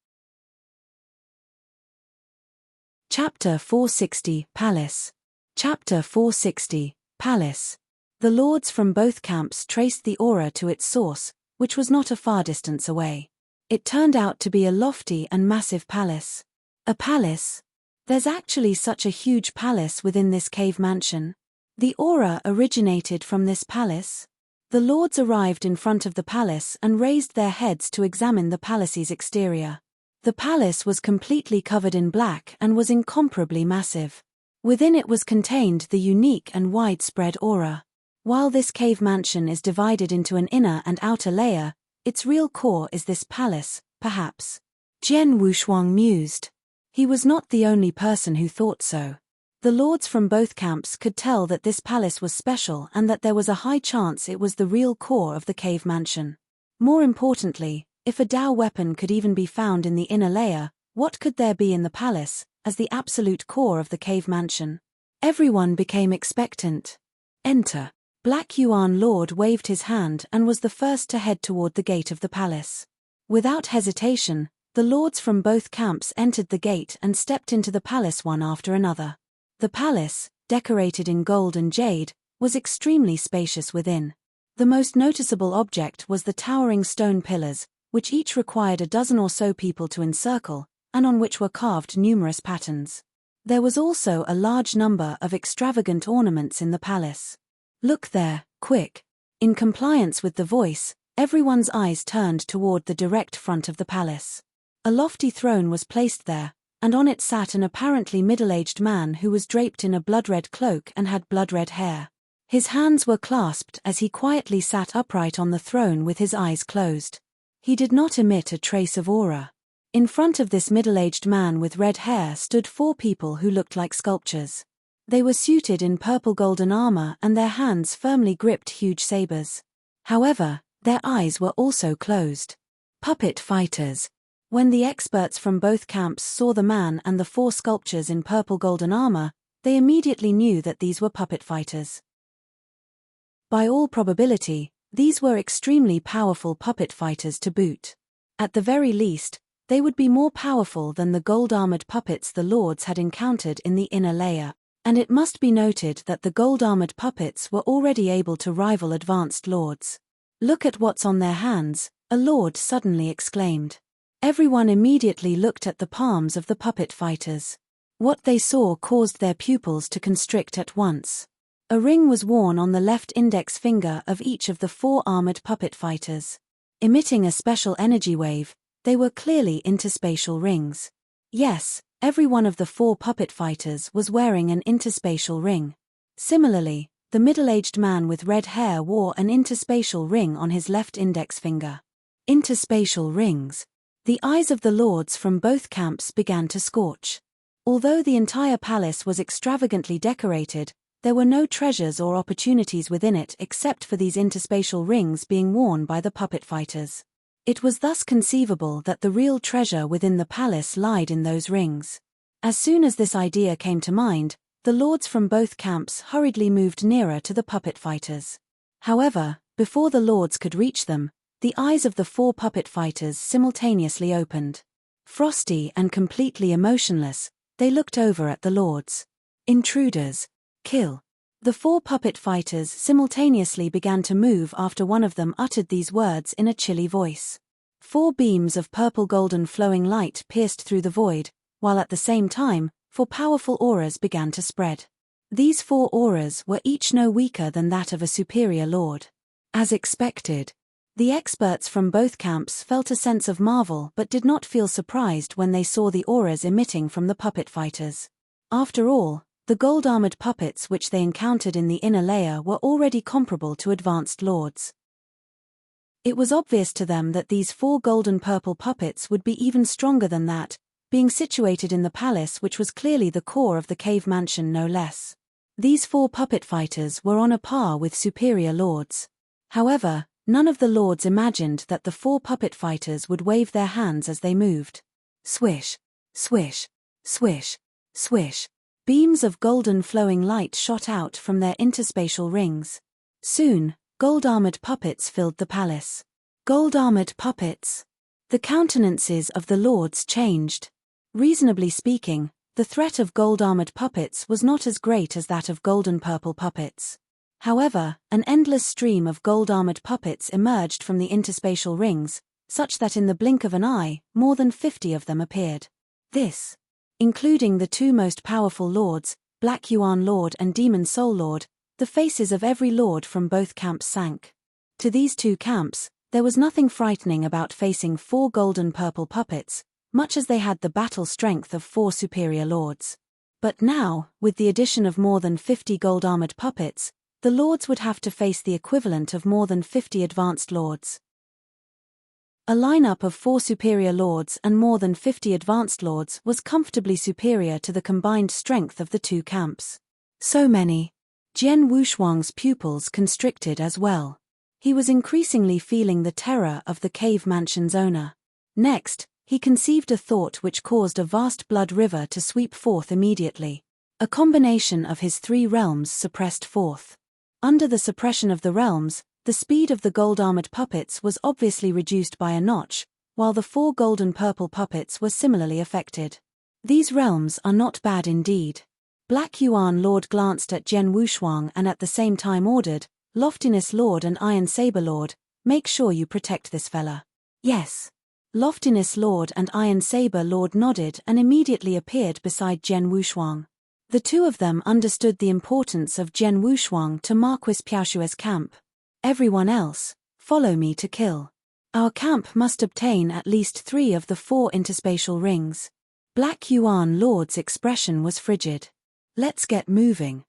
Chapter 460, Palace. Chapter 460, Palace. The lords from both camps traced the aura to its source, which was not a far distance away. It turned out to be a lofty and massive palace. A palace? There's actually such a huge palace within this cave mansion. The aura originated from this palace. The lords arrived in front of the palace and raised their heads to examine the palace's exterior. The palace was completely covered in black and was incomparably massive. Within it was contained the unique and widespread aura. While this cave mansion is divided into an inner and outer layer, its real core is this palace, perhaps. Jian Wushuang mused. He was not the only person who thought so. The lords from both camps could tell that this palace was special and that there was a high chance it was the real core of the cave mansion. More importantly, if a Dao weapon could even be found in the inner layer, what could there be in the palace, as the absolute core of the cave mansion? Everyone became expectant. Enter. Black Yuan Lord waved his hand and was the first to head toward the gate of the palace. Without hesitation, the lords from both camps entered the gate and stepped into the palace one after another. The palace, decorated in gold and jade, was extremely spacious within. The most noticeable object was the towering stone pillars, which each required a dozen or so people to encircle, and on which were carved numerous patterns. There was also a large number of extravagant ornaments in the palace. Look there, quick. In compliance with the voice, everyone's eyes turned toward the direct front of the palace. A lofty throne was placed there, and on it sat an apparently middle-aged man who was draped in a blood-red cloak and had blood-red hair. His hands were clasped as he quietly sat upright on the throne with his eyes closed. He did not emit a trace of aura. In front of this middle-aged man with red hair stood 4 people who looked like sculptures. They were suited in purple golden armor and their hands firmly gripped huge sabers. However, their eyes were also closed. Puppet fighters. When the experts from both camps saw the man and the 4 sculptures in purple golden armor, they immediately knew that these were puppet fighters. By all probability, these were extremely powerful puppet fighters to boot. At the very least, they would be more powerful than the gold-armored puppets the lords had encountered in the inner layer. And it must be noted that the gold-armored puppets were already able to rival advanced lords. Look at what's on their hands, a lord suddenly exclaimed. Everyone immediately looked at the palms of the puppet fighters. What they saw caused their pupils to constrict at once. A ring was worn on the left index finger of each of the 4 armored puppet fighters. Emitting a special energy wave, they were clearly interspatial rings. Yes, every one of the 4 puppet fighters was wearing an interspatial ring. Similarly, the middle-aged man with red hair wore an interspatial ring on his left index finger. Interspatial rings. The eyes of the lords from both camps began to scorch. Although the entire palace was extravagantly decorated, there were no treasures or opportunities within it except for these interspatial rings being worn by the puppet fighters. It was thus conceivable that the real treasure within the palace lied in those rings. As soon as this idea came to mind, the lords from both camps hurriedly moved nearer to the puppet fighters. However, before the lords could reach them, the eyes of the 4 puppet fighters simultaneously opened. Frosty and completely emotionless, they looked over at the lords. Intruders. Kill. The 4 puppet fighters simultaneously began to move after one of them uttered these words in a chilly voice. 4 beams of purple-golden flowing light pierced through the void, while at the same time, 4 powerful auras began to spread. These 4 auras were each no weaker than that of a superior lord. As expected, the experts from both camps felt a sense of marvel but did not feel surprised when they saw the auras emitting from the puppet fighters. After all, the gold-armored puppets which they encountered in the inner layer were already comparable to advanced lords. It was obvious to them that these 4 golden-purple puppets would be even stronger than that, being situated in the palace which was clearly the core of the cave mansion no less. These 4 puppet fighters were on a par with superior lords. However, none of the lords imagined that the 4 puppet fighters would wave their hands as they moved. Swish, swish, swish, swish. Beams of golden flowing light shot out from their interspatial rings. Soon, gold-armored puppets filled the palace. Gold-armored puppets. The countenances of the lords changed. Reasonably speaking, the threat of gold-armored puppets was not as great as that of golden-purple puppets. However, an endless stream of gold-armored puppets emerged from the interspatial rings, such that in the blink of an eye, more than 50 of them appeared. This, including the 2 most powerful lords, Black Yuan Lord and Demon Soul Lord, the faces of every lord from both camps sank. To these 2 camps, there was nothing frightening about facing 4 golden-purple puppets, much as they had the battle strength of 4 superior lords. But now, with the addition of more than 50 gold-armored puppets, the lords would have to face the equivalent of more than 50 advanced lords. A lineup of 4 superior lords and more than 50 advanced lords was comfortably superior to the combined strength of the 2 camps. So many. Jian Wushuang's pupils constricted as well. He was increasingly feeling the terror of the cave mansion's owner. Next, he conceived a thought which caused a vast blood river to sweep forth immediately. A combination of his 3 realms suppressed forth. Under the suppression of the realms, the speed of the gold-armored puppets was obviously reduced by a notch, while the 4 golden-purple puppets were similarly affected. These realms are not bad indeed. Black Yuan Lord glanced at Jian Wushuang and at the same time ordered, Loftiness Lord and Iron Saber Lord, make sure you protect this fella. Yes. Loftiness Lord and Iron Saber Lord nodded and immediately appeared beside Jian Wushuang. The 2 of them understood the importance of Jian Wushuang to Marquis Piaoshue's camp. Everyone else, follow me to kill. Our camp must obtain at least 3 of the 4 interspatial rings. Black Yuan Lord's expression was frigid. Let's get moving.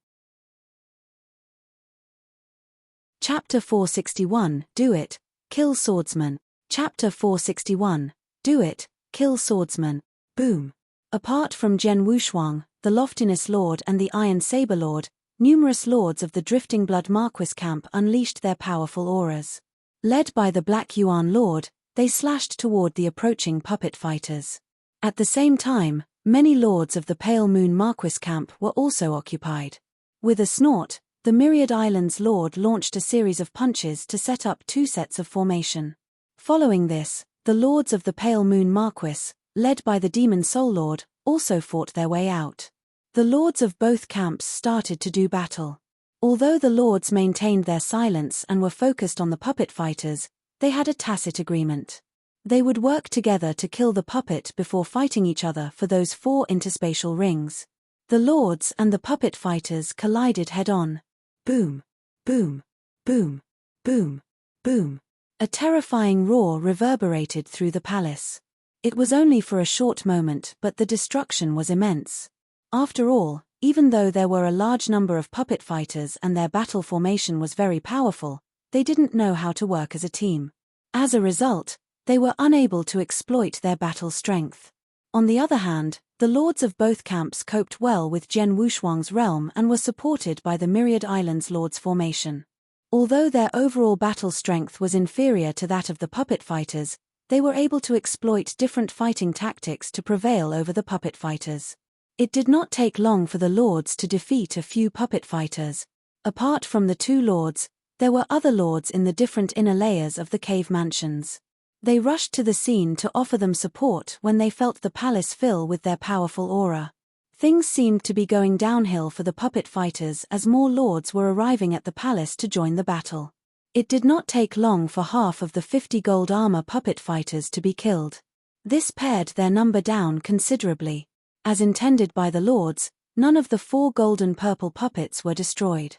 Chapter 461, Do It, Kill Swordsman. Chapter 461, Do It, Kill Swordsman. Boom. Apart from Jian Wushuang, the Loftiness Lord and the Iron Saber Lord, numerous lords of the Drifting Blood Marquis camp unleashed their powerful auras. Led by the Black Yuan Lord, they slashed toward the approaching puppet fighters. At the same time, many lords of the Pale Moon Marquis camp were also occupied. With a snort, the Myriad Islands Lord launched a series of punches to set up 2 sets of formation. Following this, the lords of the Pale Moon Marquis, led by the Demon Soul Lord, also fought their way out. The lords of both camps started to do battle. Although the lords maintained their silence and were focused on the puppet fighters, they had a tacit agreement. They would work together to kill the puppet before fighting each other for those 4 interspatial rings. The lords and the puppet fighters collided head-on. Boom, boom, boom, boom, boom. A terrifying roar reverberated through the palace. It was only for a short moment, but the destruction was immense. After all, even though there were a large number of puppet fighters and their battle formation was very powerful, they didn't know how to work as a team. As a result, they were unable to exploit their battle strength. On the other hand, the lords of both camps coped well with Jian Wushuang's realm and were supported by the Myriad Islands Lord's formation. Although their overall battle strength was inferior to that of the puppet fighters, they were able to exploit different fighting tactics to prevail over the puppet fighters. It did not take long for the lords to defeat a few puppet fighters. Apart from the two lords, there were other lords in the different inner layers of the cave mansions. They rushed to the scene to offer them support when they felt the palace fill with their powerful aura. Things seemed to be going downhill for the puppet fighters as more lords were arriving at the palace to join the battle. It did not take long for half of the 50 gold armor puppet fighters to be killed. This pared their number down considerably. As intended by the lords, none of the 4 golden purple puppets were destroyed.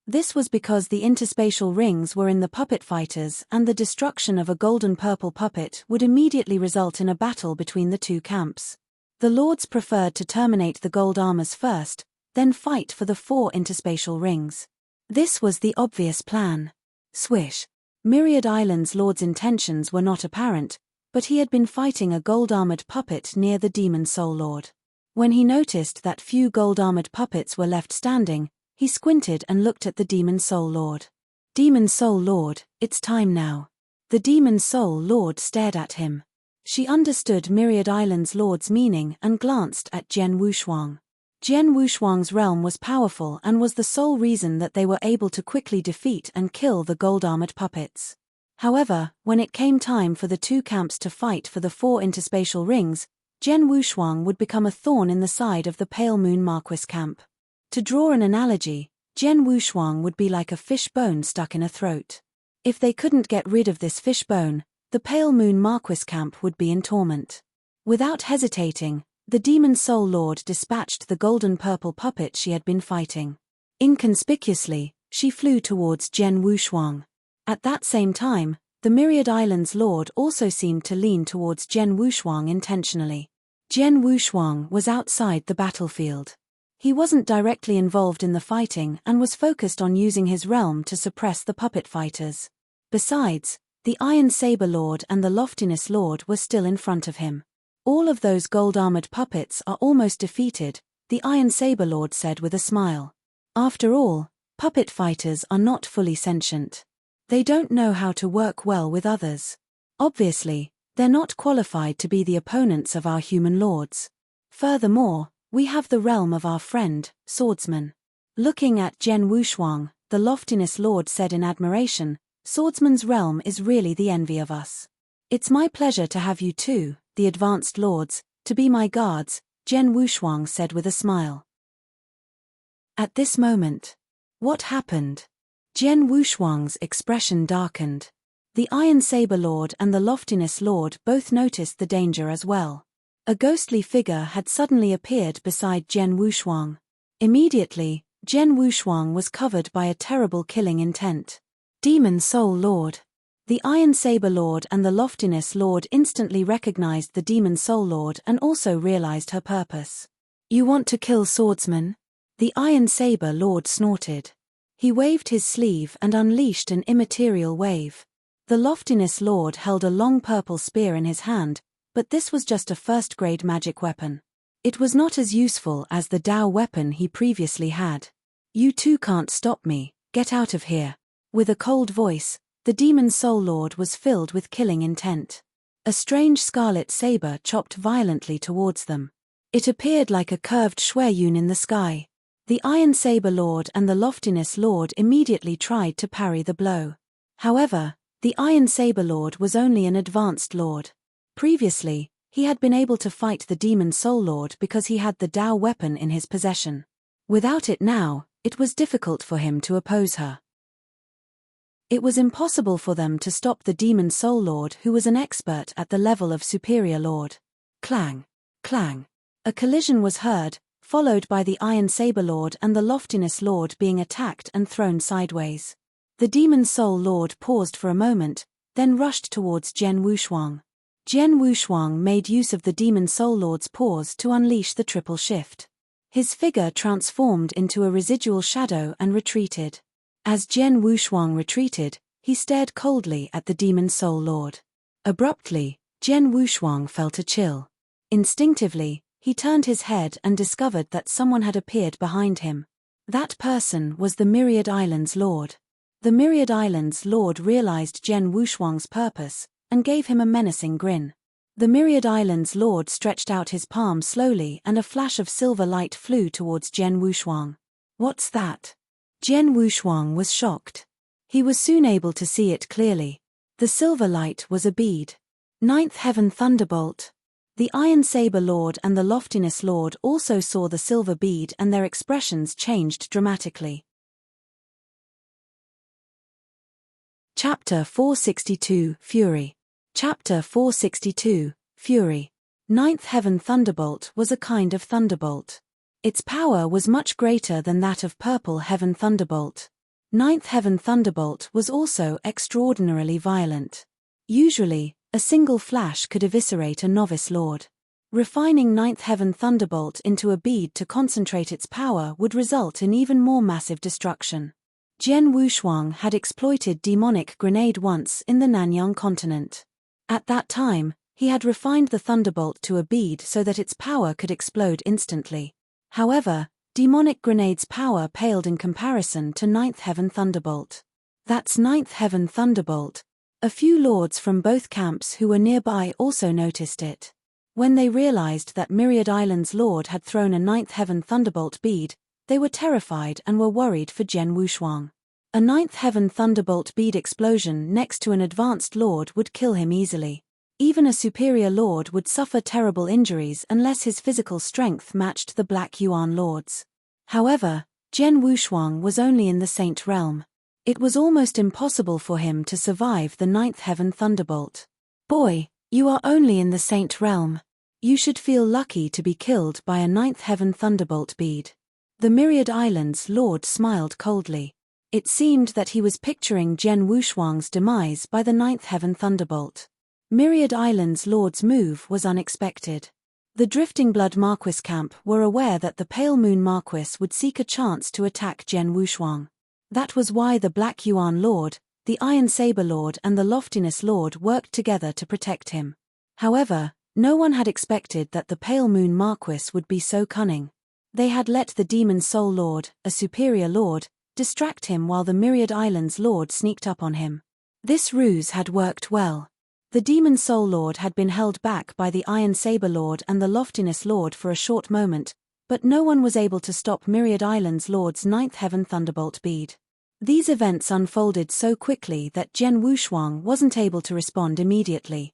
This was because the interspatial rings were in the puppet fighters, and the destruction of a golden purple puppet would immediately result in a battle between the two camps. The lords preferred to terminate the gold armors first, then fight for the 4 interspatial rings. This was the obvious plan. Swish. Myriad Island's lord's intentions were not apparent, but he had been fighting a gold-armored puppet near the Demon Soul Lord. When he noticed that few gold-armored puppets were left standing, he squinted and looked at the Demon Soul Lord. Demon Soul Lord, it's time now. The Demon Soul Lord stared at him. She understood Myriad Island's lord's meaning and glanced at Jian Wushuang. Jian Wushuang's realm was powerful and was the sole reason that they were able to quickly defeat and kill the gold-armored puppets. However, when it came time for the two camps to fight for the 4 interspatial rings, Jian Wushuang would become a thorn in the side of the Pale Moon Marquis camp. To draw an analogy, Jian Wushuang would be like a fish bone stuck in a throat. If they couldn't get rid of this fish bone, the Pale Moon Marquis camp would be in torment. Without hesitating, the Demon Soul Lord dispatched the golden purple puppet she had been fighting. Inconspicuously, she flew towards Jian Wushuang. At that same time, the Myriad Islands Lord also seemed to lean towards Jian Wushuang intentionally. Jian Wushuang was outside the battlefield. He wasn't directly involved in the fighting and was focused on using his realm to suppress the puppet fighters. Besides, the Iron Saber Lord and the Loftiness Lord were still in front of him. All of those gold-armored puppets are almost defeated, the Iron Saber Lord said with a smile. After all, puppet fighters are not fully sentient. They don't know how to work well with others. Obviously, they're not qualified to be the opponents of our human lords. Furthermore, we have the realm of our friend, Swordsman. Looking at Jian Wushuang, the Loftiness Lord said in admiration, Swordsman's realm is really the envy of us. It's my pleasure to have you two, the advanced lords, to be my guards, Jian Wushuang said with a smile. At this moment, what happened? Jian Wushuang's expression darkened. The Iron Saber Lord and the Loftiness Lord both noticed the danger as well. A ghostly figure had suddenly appeared beside Jian Wushuang. Immediately, Jian Wushuang was covered by a terrible killing intent. Demon Soul Lord. The Iron Saber Lord and the Loftiness Lord instantly recognized the Demon Soul Lord and also realized her purpose. You want to kill Swordsman? The Iron Saber Lord snorted. He waved his sleeve and unleashed an immaterial wave. The Loftiness Lord held a long purple spear in his hand, but this was just a first-grade magic weapon. It was not as useful as the Dao weapon he previously had. You two can't stop me, get out of here. With a cold voice, the Demon Soul Lord was filled with killing intent. A strange scarlet saber chopped violently towards them. It appeared like a curved Shueyun in the sky. The Iron Saber Lord and the Loftiness Lord immediately tried to parry the blow. However, the Iron Saber Lord was only an advanced lord. Previously, he had been able to fight the Demon Soul Lord because he had the Dao weapon in his possession. Without it now, it was difficult for him to oppose her. It was impossible for them to stop the Demon Soul Lord, who was an expert at the level of Superior Lord. Clang! Clang! A collision was heard, followed by the Iron Saber Lord and the Loftiness Lord being attacked and thrown sideways. The Demon Soul Lord paused for a moment, then rushed towards Jian Wushuang. Jian Wushuang made use of the Demon Soul Lord's pause to unleash the triple shift. His figure transformed into a residual shadow and retreated. As Jian Wushuang retreated, he stared coldly at the Demon Soul Lord. Abruptly, Jian Wushuang felt a chill. Instinctively, he turned his head and discovered that someone had appeared behind him. That person was the Myriad Islands Lord. The Myriad Islands Lord realized Jen Wuxuang's purpose, and gave him a menacing grin. The Myriad Islands Lord stretched out his palm slowly and a flash of silver light flew towards Jen Wuxuang. What's that? Jen Wuxuang was shocked. He was soon able to see it clearly. The silver light was a bead. Ninth Heaven Thunderbolt. The Iron Saber Lord and the Loftiness Lord also saw the silver bead and their expressions changed dramatically. Chapter 462, Fury. Chapter 462, Fury. Ninth Heaven Thunderbolt was a kind of thunderbolt. Its power was much greater than that of Purple Heaven Thunderbolt. Ninth Heaven Thunderbolt was also extraordinarily violent. Usually, a single flash could eviscerate a novice lord. Refining Ninth Heaven Thunderbolt into a bead to concentrate its power would result in even more massive destruction. Jen Wuxuang had exploited demonic grenade once in the Nanyang continent. At that time, he had refined the thunderbolt to a bead so that its power could explode instantly. However, demonic grenade's power paled in comparison to Ninth Heaven Thunderbolt. That's Ninth Heaven Thunderbolt. A few lords from both camps who were nearby also noticed it. When they realized that Myriad Islands Lord had thrown a Ninth Heaven Thunderbolt bead, they were terrified and were worried for Jen Wuxuang. A Ninth Heaven Thunderbolt bead explosion next to an advanced lord would kill him easily. Even a superior lord would suffer terrible injuries unless his physical strength matched the Black Yuan lords. However, Jen Wuxuang was only in the Saint realm. It was almost impossible for him to survive the Ninth Heaven Thunderbolt. Boy, you are only in the Saint realm. You should feel lucky to be killed by a Ninth Heaven Thunderbolt bead. The Myriad Islands Lord smiled coldly. It seemed that he was picturing Jen Wuxuang's demise by the Ninth Heaven Thunderbolt. Myriad Islands Lord's move was unexpected. The Drifting Blood Marquis camp were aware that the Pale Moon Marquis would seek a chance to attack Jen Wuxuang. That was why the Black Yuan Lord, the Iron Saber Lord and the Loftiness Lord worked together to protect him. However, no one had expected that the Pale Moon Marquis would be so cunning. They had let the Demon Soul Lord, a superior lord, distract him while the Myriad Islands Lord sneaked up on him. This ruse had worked well. The Demon Soul Lord had been held back by the Iron Saber Lord and the Loftiness Lord for a short moment, but no one was able to stop Myriad Islands Lord's Ninth Heaven Thunderbolt bead. These events unfolded so quickly that Jen Wuxuang wasn't able to respond immediately.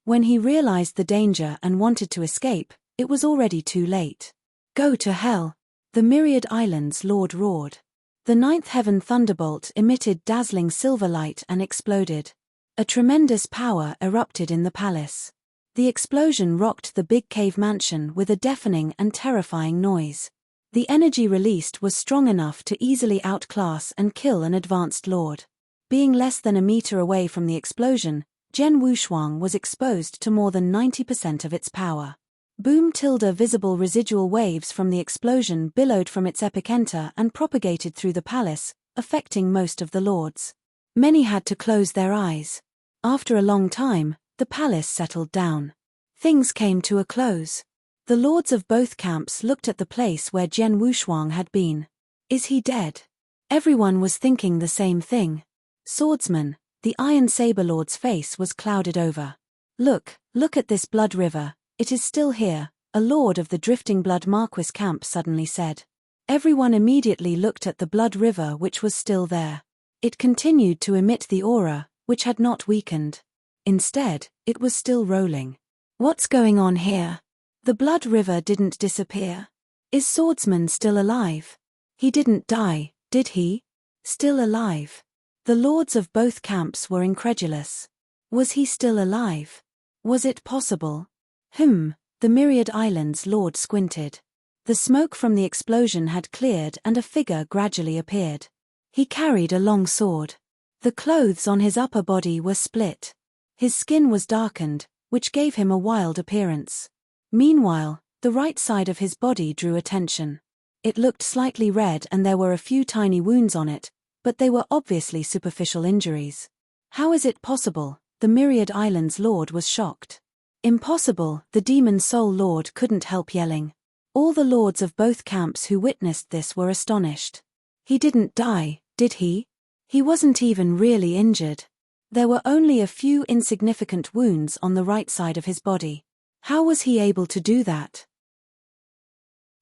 When he realized the danger and wanted to escape, it was already too late. Go to hell! The Myriad Islands Lord roared. The Ninth Heaven Thunderbolt emitted dazzling silver light and exploded. A tremendous power erupted in the palace. The explosion rocked the big cave mansion with a deafening and terrifying noise. The energy released was strong enough to easily outclass and kill an advanced lord. Being less than a meter away from the explosion, Jen Wuxuang was exposed to more than 90% of its power. Boom! Visible residual waves from the explosion billowed from its epicenter and propagated through the palace, affecting most of the lords. Many had to close their eyes. After a long time, the palace settled down. Things came to a close. The lords of both camps looked at the place where Jen Wuxuang had been. Is he dead? Everyone was thinking the same thing. Swordsman, the Iron Saber Lord's face was clouded over. Look at this blood river, it is still here, a lord of the Drifting Blood Marquis camp suddenly said. Everyone immediately looked at the blood river which was still there. It continued to emit the aura, which had not weakened. Instead, it was still rolling. What's going on here? The blood river didn't disappear. Is Swordsman still alive? He didn't die, did he? Still alive. The lords of both camps were incredulous. Was he still alive? Was it possible? The Myriad Islands Lord squinted. The smoke from the explosion had cleared and a figure gradually appeared. He carried a long sword. The clothes on his upper body were split. His skin was darkened, which gave him a wild appearance. Meanwhile, the right side of his body drew attention. It looked slightly red and there were a few tiny wounds on it, but they were obviously superficial injuries. How is it possible? The Myriad Islands Lord was shocked. Impossible, the Demon Soul Lord couldn't help yelling. All the lords of both camps who witnessed this were astonished. He didn't die, did he? He wasn't even really injured. There were only a few insignificant wounds on the right side of his body. How was he able to do that?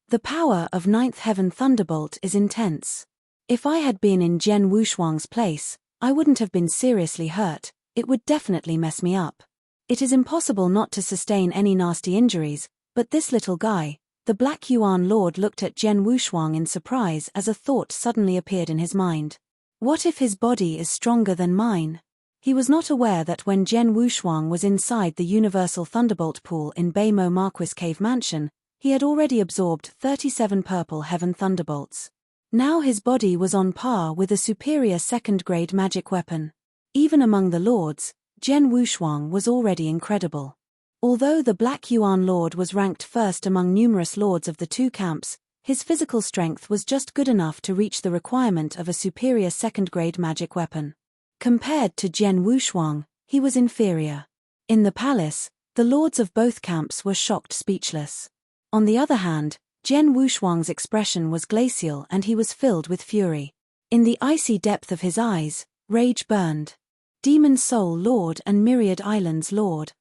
The power of Ninth Heaven Thunderbolt is intense. If I had been in Jian Wushuang's place, I wouldn't have been seriously hurt. It would definitely mess me up. It is impossible not to sustain any nasty injuries, but this little guy, the Black Yuan Lord, looked at Jian Wushuang in surprise as a thought suddenly appeared in his mind. What if his body is stronger than mine? He was not aware that when Jian Wushuang was inside the Universal Thunderbolt Pool in Beimo Marquis Cave Mansion, he had already absorbed 37 Purple Heaven Thunderbolts. Now his body was on par with a superior second-grade magic weapon. Even among the lords, Jian Wushuang was already incredible. Although the Black Yuan Lord was ranked first among numerous lords of the two camps, his physical strength was just good enough to reach the requirement of a superior second-grade magic weapon. Compared to Jian Wushuang, he was inferior. In the palace, the lords of both camps were shocked speechless. On the other hand, Jian Wushuang's expression was glacial and he was filled with fury. In the icy depth of his eyes, rage burned. Demon Soul Lord and Myriad Islands Lord.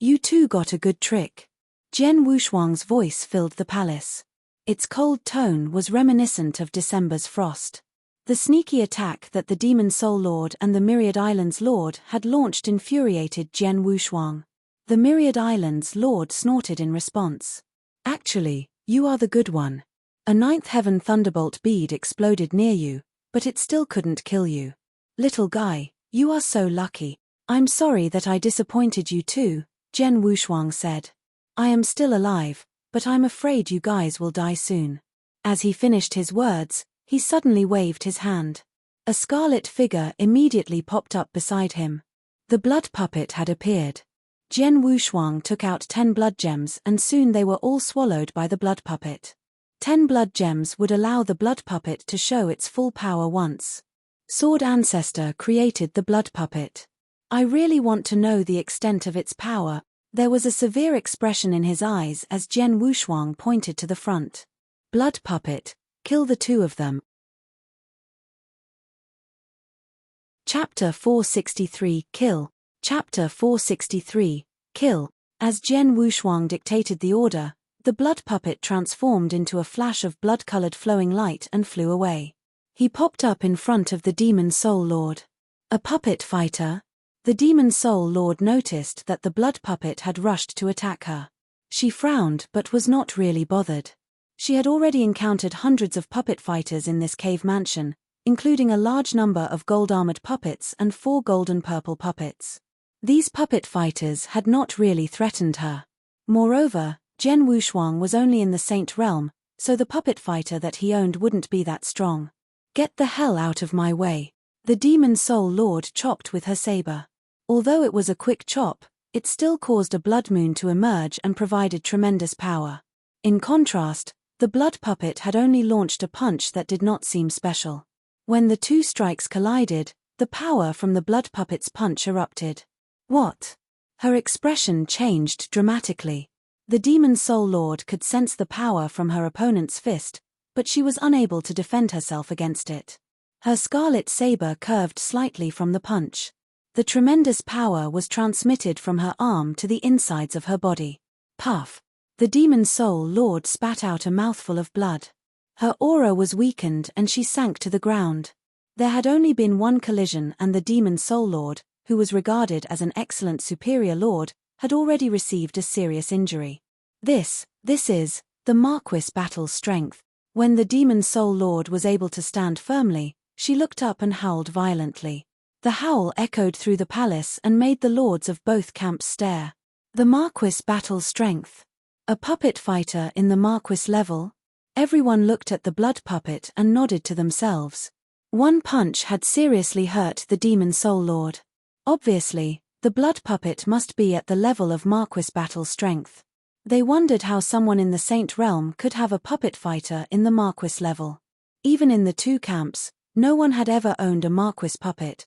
You two got a good trick. Jian Wushuang's voice filled the palace. Its cold tone was reminiscent of December's frost. The sneaky attack that the Demon Soul Lord and the Myriad Islands Lord had launched infuriated Jian Wushuang. The Myriad Islands Lord snorted in response. Actually, you are the good one. A Ninth Heaven Thunderbolt bead exploded near you, but it still couldn't kill you. Little guy, you are so lucky. I'm sorry that I disappointed you too, Jian Wushuang said. I am still alive, but I'm afraid you guys will die soon. As he finished his words, he suddenly waved his hand. A scarlet figure immediately popped up beside him. The blood puppet had appeared. Jian Wushuang took out 10 blood gems and soon they were all swallowed by the blood puppet. 10 blood gems would allow the blood puppet to show its full power once. Sword Ancestor created the blood puppet. I really want to know the extent of its power. There was a severe expression in his eyes as Jian Wushuang pointed to the front. Blood puppet, kill the two of them. Chapter 463 Kill. Chapter 463 Kill. As Jian Wushuang dictated the order, the blood puppet transformed into a flash of blood-colored flowing light and flew away. He popped up in front of the Demon Soul Lord. A puppet fighter? The Demon Soul Lord noticed that the blood puppet had rushed to attack her. She frowned but was not really bothered. She had already encountered hundreds of puppet fighters in this cave mansion, including a large number of gold-armored puppets and 4 golden-purple puppets. These puppet fighters had not really threatened her. Moreover, Jian Wushuang was only in the Saint Realm, so the puppet fighter that he owned wouldn't be that strong. Get the hell out of my way. The Demon Soul Lord chopped with her saber. Although it was a quick chop, it still caused a blood moon to emerge and provided tremendous power. In contrast, the blood puppet had only launched a punch that did not seem special. When the two strikes collided, the power from the blood puppet's punch erupted. What? Her expression changed dramatically. The Demon Soul Lord could sense the power from her opponent's fist, but she was unable to defend herself against it. Her scarlet saber curved slightly from the punch. The tremendous power was transmitted from her arm to the insides of her body. Puff! The Demon Soul Lord spat out a mouthful of blood. Her aura was weakened and she sank to the ground. There had only been one collision and the Demon Soul Lord, who was regarded as an excellent superior lord, had already received a serious injury. This is the Marquis battle strength. When the Demon Soul Lord was able to stand firmly, she looked up and howled violently. The howl echoed through the palace and made the lords of both camps stare. The Marquis battle strength. A puppet fighter in the Marquis level? Everyone looked at the blood puppet and nodded to themselves. One punch had seriously hurt the Demon Soul Lord. Obviously, the blood puppet must be at the level of Marquis battle strength. They wondered how someone in the Saint Realm could have a puppet fighter in the Marquis level. Even in the two camps, no one had ever owned a Marquis puppet.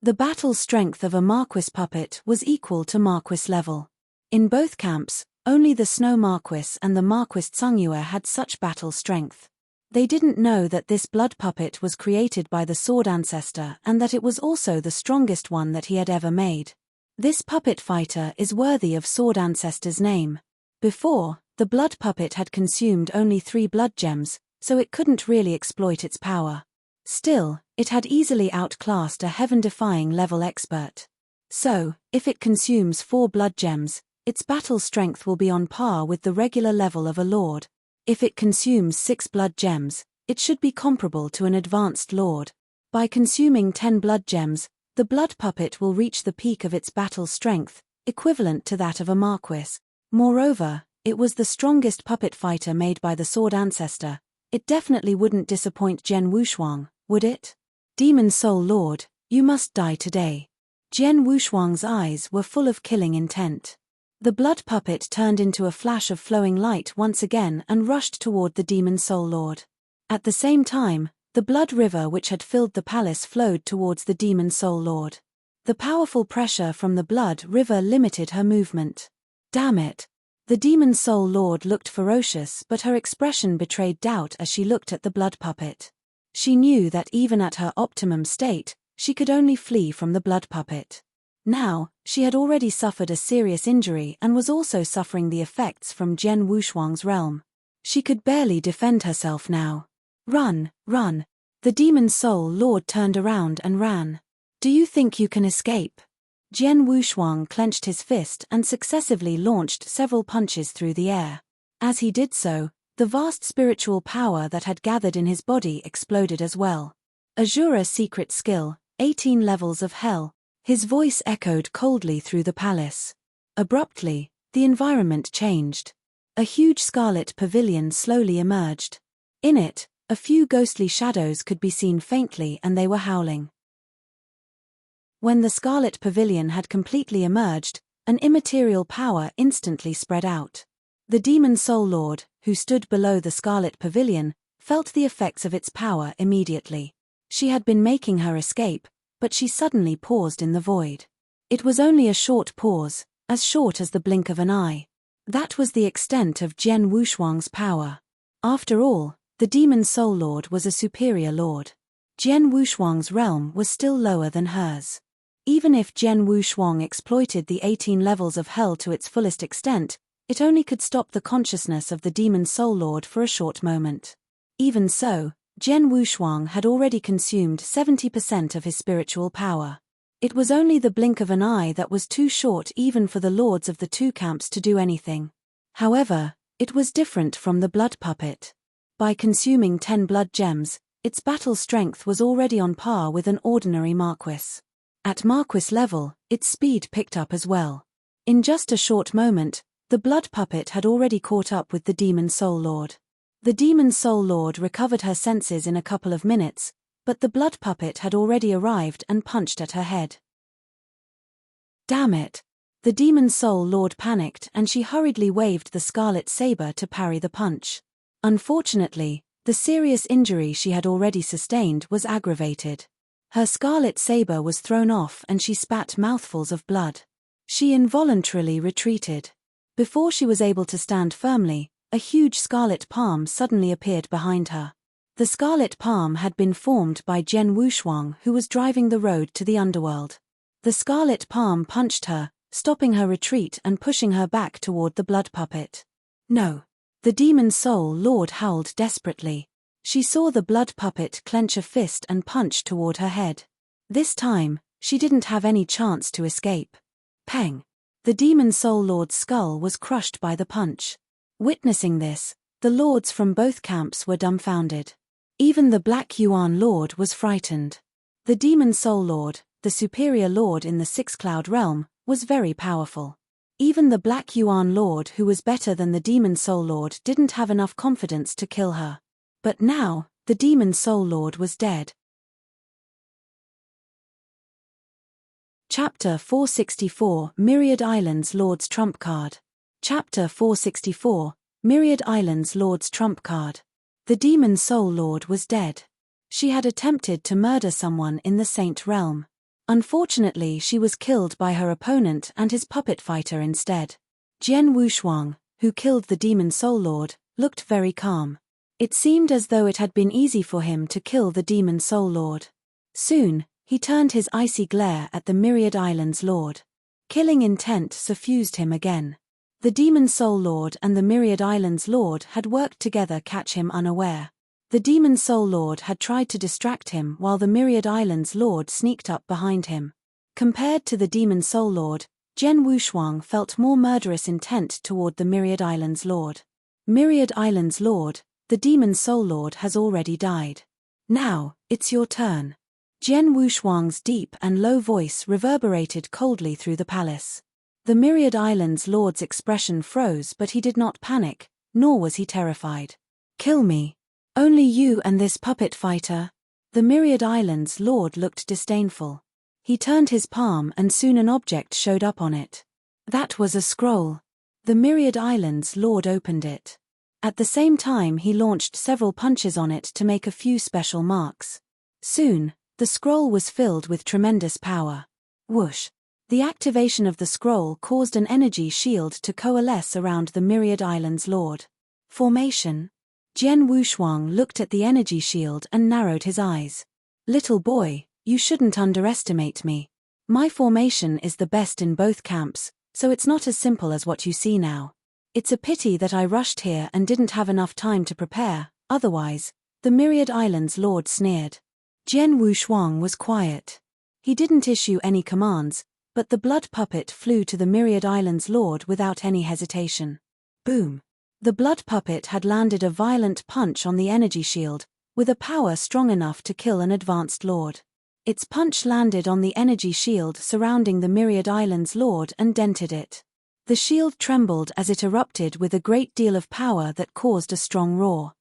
The battle strength of a Marquis puppet was equal to Marquis level. In both camps, Only the Snow Marquis and the Marquis Tsungyue had such battle strength. They didn't know that this blood puppet was created by the Sword Ancestor and that it was also the strongest one that he had ever made. This puppet fighter is worthy of Sword Ancestor's name. Before, the blood puppet had consumed only 3 blood gems, so it couldn't really exploit its power. Still, it had easily outclassed a heaven-defying level expert. So, if it consumes 4 blood gems, its battle strength will be on par with the regular level of a lord. If it consumes 6 blood gems, it should be comparable to an advanced lord. By consuming 10 blood gems, the blood puppet will reach the peak of its battle strength, equivalent to that of a marquis. Moreover, it was the strongest puppet fighter made by the Sword Ancestor. It definitely wouldn't disappoint Jian Wushuang, would it? Demon Soul Lord, you must die today. Jian Wushuang's eyes were full of killing intent. The blood puppet turned into a flash of flowing light once again and rushed toward the Demon Soul Lord. At the same time, the blood river which had filled the palace flowed towards the Demon Soul Lord. The powerful pressure from the blood river limited her movement. Damn it! The Demon Soul Lord looked ferocious, but her expression betrayed doubt as she looked at the blood puppet. She knew that even at her optimum state, she could only flee from the blood puppet. Now, she had already suffered a serious injury and was also suffering the effects from Jian Wushuang's realm. She could barely defend herself now. Run, run! The Demon Soul Lord turned around and ran. Do you think you can escape? Jian Wushuang clenched his fist and successively launched several punches through the air. As he did so, the vast spiritual power that had gathered in his body exploded as well. Azura secret skill, 18 levels of hell. His voice echoed coldly through the palace. Abruptly, the environment changed. A huge scarlet pavilion slowly emerged. In it, a few ghostly shadows could be seen faintly and they were howling. When the scarlet pavilion had completely emerged, an immaterial power instantly spread out. The Demon Soul Lord, who stood below the scarlet pavilion, felt the effects of its power immediately. She had been making her escape, but she suddenly paused in the void. It was only a short pause, as short as the blink of an eye. That was the extent of Jian Wushuang's power. After all, the Demon Soul Lord was a superior lord. Jian Wushuang's realm was still lower than hers. Even if Jian Wushuang exploited the 18 levels of hell to its fullest extent, it only could stop the consciousness of the Demon Soul Lord for a short moment. Even so, Jian Wushuang had already consumed 70% of his spiritual power. It was only the blink of an eye that was too short even for the lords of the 2 camps to do anything. However, it was different from the blood puppet. By consuming 10 blood gems, its battle strength was already on par with an ordinary marquis. At marquis level, its speed picked up as well. In just a short moment, the blood puppet had already caught up with the Demon Soul Lord. The Demon Soul Lord recovered her senses in a couple of minutes, but the blood puppet had already arrived and punched at her head. Damn it! The Demon Soul Lord panicked and she hurriedly waved the scarlet saber to parry the punch. Unfortunately, the serious injury she had already sustained was aggravated. Her scarlet saber was thrown off and she spat mouthfuls of blood. She involuntarily retreated. Before she was able to stand firmly, a huge scarlet palm suddenly appeared behind her. The scarlet palm had been formed by Jian Wushuang, who was driving the road to the underworld. The scarlet palm punched her, stopping her retreat and pushing her back toward the blood puppet. No! The Demon Soul Lord howled desperately. She saw the blood puppet clench a fist and punch toward her head. This time, she didn't have any chance to escape. Peng! The Demon Soul Lord's skull was crushed by the punch. Witnessing this, the lords from both camps were dumbfounded. Even the Black Yuan Lord was frightened. The Demon Soul Lord, the superior lord in the Six Cloud realm, was very powerful. Even the Black Yuan Lord, who was better than the Demon Soul Lord, didn't have enough confidence to kill her. But now, the Demon Soul Lord was dead. Chapter 464, Myriad Islands Lord's Trump Card. Chapter 464, Myriad Islands Lord's Trump Card. The Demon Soul Lord was dead. She had attempted to murder someone in the Saint Realm. Unfortunately, she was killed by her opponent and his puppet fighter instead. Jian Wushuang, who killed the demon soul lord, looked very calm. It seemed as though it had been easy for him to kill the demon soul lord. Soon, he turned his icy glare at the Myriad Islands lord. Killing intent suffused him again. The demon soul lord and the Myriad Islands lord had worked together to catch him unaware. The demon soul lord had tried to distract him while the Myriad Islands lord sneaked up behind him. Compared to the demon soul lord, Jian Wushuang felt more murderous intent toward the Myriad Islands lord. Myriad Islands lord, the demon soul lord has already died. Now, it's your turn. Jian Wushuang's deep and low voice reverberated coldly through the palace. The Myriad Islands lord's expression froze, but he did not panic, nor was he terrified. Kill me. Only you and this puppet fighter? The Myriad Islands lord looked disdainful. He turned his palm and soon an object showed up on it. That was a scroll. The Myriad Islands lord opened it. At the same time he launched several punches on it to make a few special marks. Soon, the scroll was filled with tremendous power. Whoosh! The activation of the scroll caused an energy shield to coalesce around the Myriad Islands lord. Formation. Jian Wushuang looked at the energy shield and narrowed his eyes. Little boy, you shouldn't underestimate me. My formation is the best in both camps, so it's not as simple as what you see now. It's a pity that I rushed here and didn't have enough time to prepare, otherwise, the Myriad Islands lord sneered. Jian Wushuang was quiet. He didn't issue any commands, but the blood puppet flew to the Myriad Islands lord without any hesitation. Boom! The blood puppet had landed a violent punch on the energy shield, with a power strong enough to kill an advanced lord. Its punch landed on the energy shield surrounding the Myriad Islands lord and dented it. The shield trembled as it erupted with a great deal of power that caused a strong roar.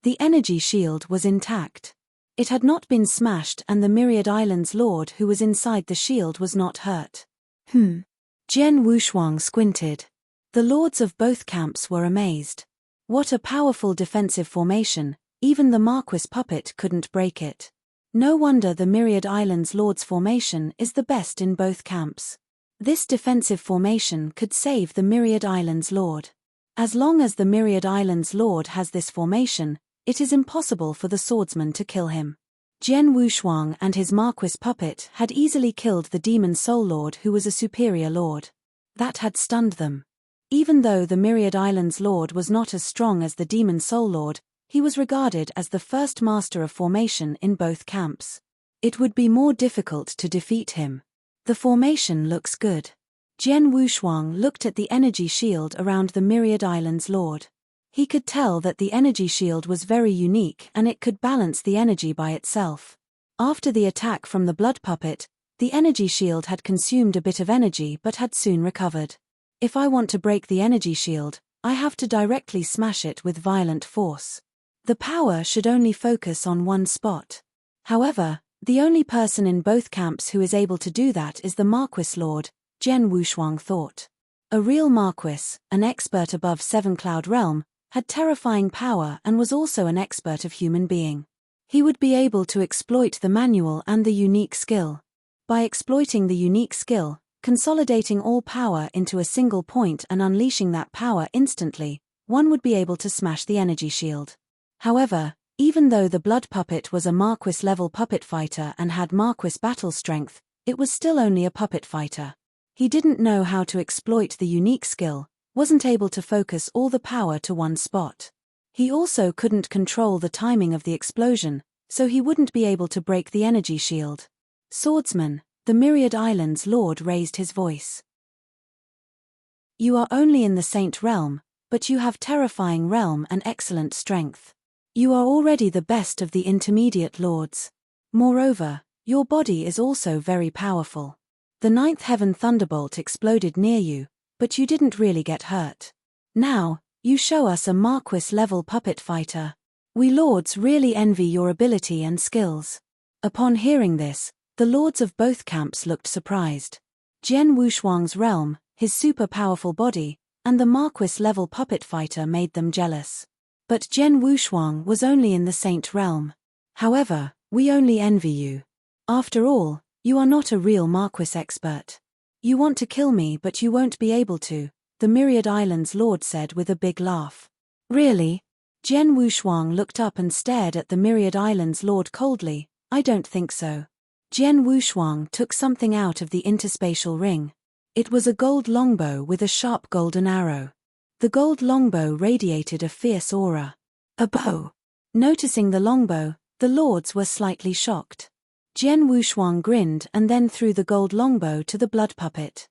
The energy shield was intact. It had not been smashed and the Myriad Islands lord who was inside the shield was not hurt. Jian Wushuang squinted. The lords of both camps were amazed. What a powerful defensive formation, even the Marquis puppet couldn't break it. No wonder the Myriad Islands lord's formation is the best in both camps. This defensive formation could save the Myriad Islands lord. As long as the Myriad Islands lord has this formation, it is impossible for the swordsman to kill him. Jian Wushuang and his Marquis puppet had easily killed the demon soul lord who was a superior lord. That had stunned them. Even though the Myriad Islands lord was not as strong as the demon soul lord, he was regarded as the first master of formation in both camps. It would be more difficult to defeat him. The formation looks good. Jian Wushuang looked at the energy shield around the Myriad Islands lord. He could tell that the energy shield was very unique and it could balance the energy by itself. After the attack from the blood puppet, the energy shield had consumed a bit of energy but had soon recovered. If I want to break the energy shield, I have to directly smash it with violent force. The power should only focus on one spot. However, the only person in both camps who is able to do that is the Marquis lord, Jian Wushuang thought. A real Marquis, an expert above Seven Cloud Realm, had terrifying power and was also an expert of human being. He would be able to exploit the manual and the unique skill. By exploiting the unique skill, consolidating all power into a single point and unleashing that power instantly, one would be able to smash the energy shield. However, even though the blood puppet was a Marquis-level puppet fighter and had Marquis battle strength, it was still only a puppet fighter. He didn't know how to exploit the unique skill, wasn't able to focus all the power to one spot. He also couldn't control the timing of the explosion, so he wouldn't be able to break the energy shield. Swordsman, the Myriad Islands lord raised his voice. You are only in the Saint Realm, but you have terrifying realm and excellent strength. You are already the best of the intermediate lords. Moreover, your body is also very powerful. The ninth heaven thunderbolt exploded near you, but you didn't really get hurt. Now, you show us a Marquis-level puppet fighter. We lords really envy your ability and skills. Upon hearing this, the lords of both camps looked surprised. Jian Wushuang's realm, his super powerful body, and the Marquis-level puppet fighter made them jealous. But Jian Wushuang was only in the Saint Realm. However, we only envy you. After all, you are not a real Marquis expert. You want to kill me but you won't be able to, the Myriad Islands Lord said with a big laugh. Really? Jian Wushuang looked up and stared at the Myriad Islands Lord coldly. I don't think so. Jian Wushuang took something out of the interspatial ring. It was a gold longbow with a sharp golden arrow. The gold longbow radiated a fierce aura. A bow. Noticing the longbow, the lords were slightly shocked. Jian Wushuang grinned and then threw the gold longbow to the blood puppet.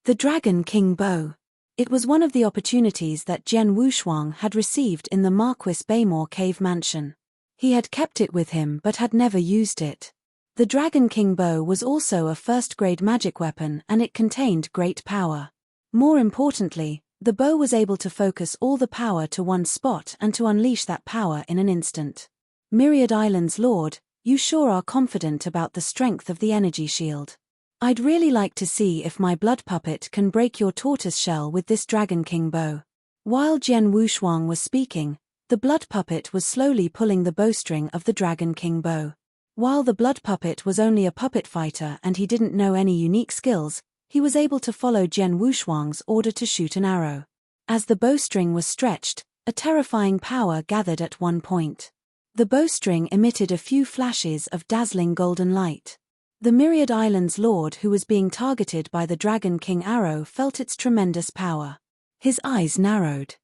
The Dragon King Bow. It was one of the opportunities that Jian Wushuang had received in the Marquis Baymore cave mansion. He had kept it with him but had never used it. The Dragon King Bow was also a first-grade magic weapon and it contained great power. More importantly, the bow was able to focus all the power to one spot and to unleash that power in an instant. Myriad Islands Lord, you sure are confident about the strength of the energy shield. I'd really like to see if my blood puppet can break your tortoise shell with this Dragon King bow. While Jian Wushuang was speaking, the blood puppet was slowly pulling the bowstring of the Dragon King bow. While the blood puppet was only a puppet fighter and he didn't know any unique skills, he was able to follow Jian Wushuang's order to shoot an arrow. As the bowstring was stretched, a terrifying power gathered at one point. The bowstring emitted a few flashes of dazzling golden light. The Myriad Islands Lord who was being targeted by the Dragon King arrow felt its tremendous power. His eyes narrowed.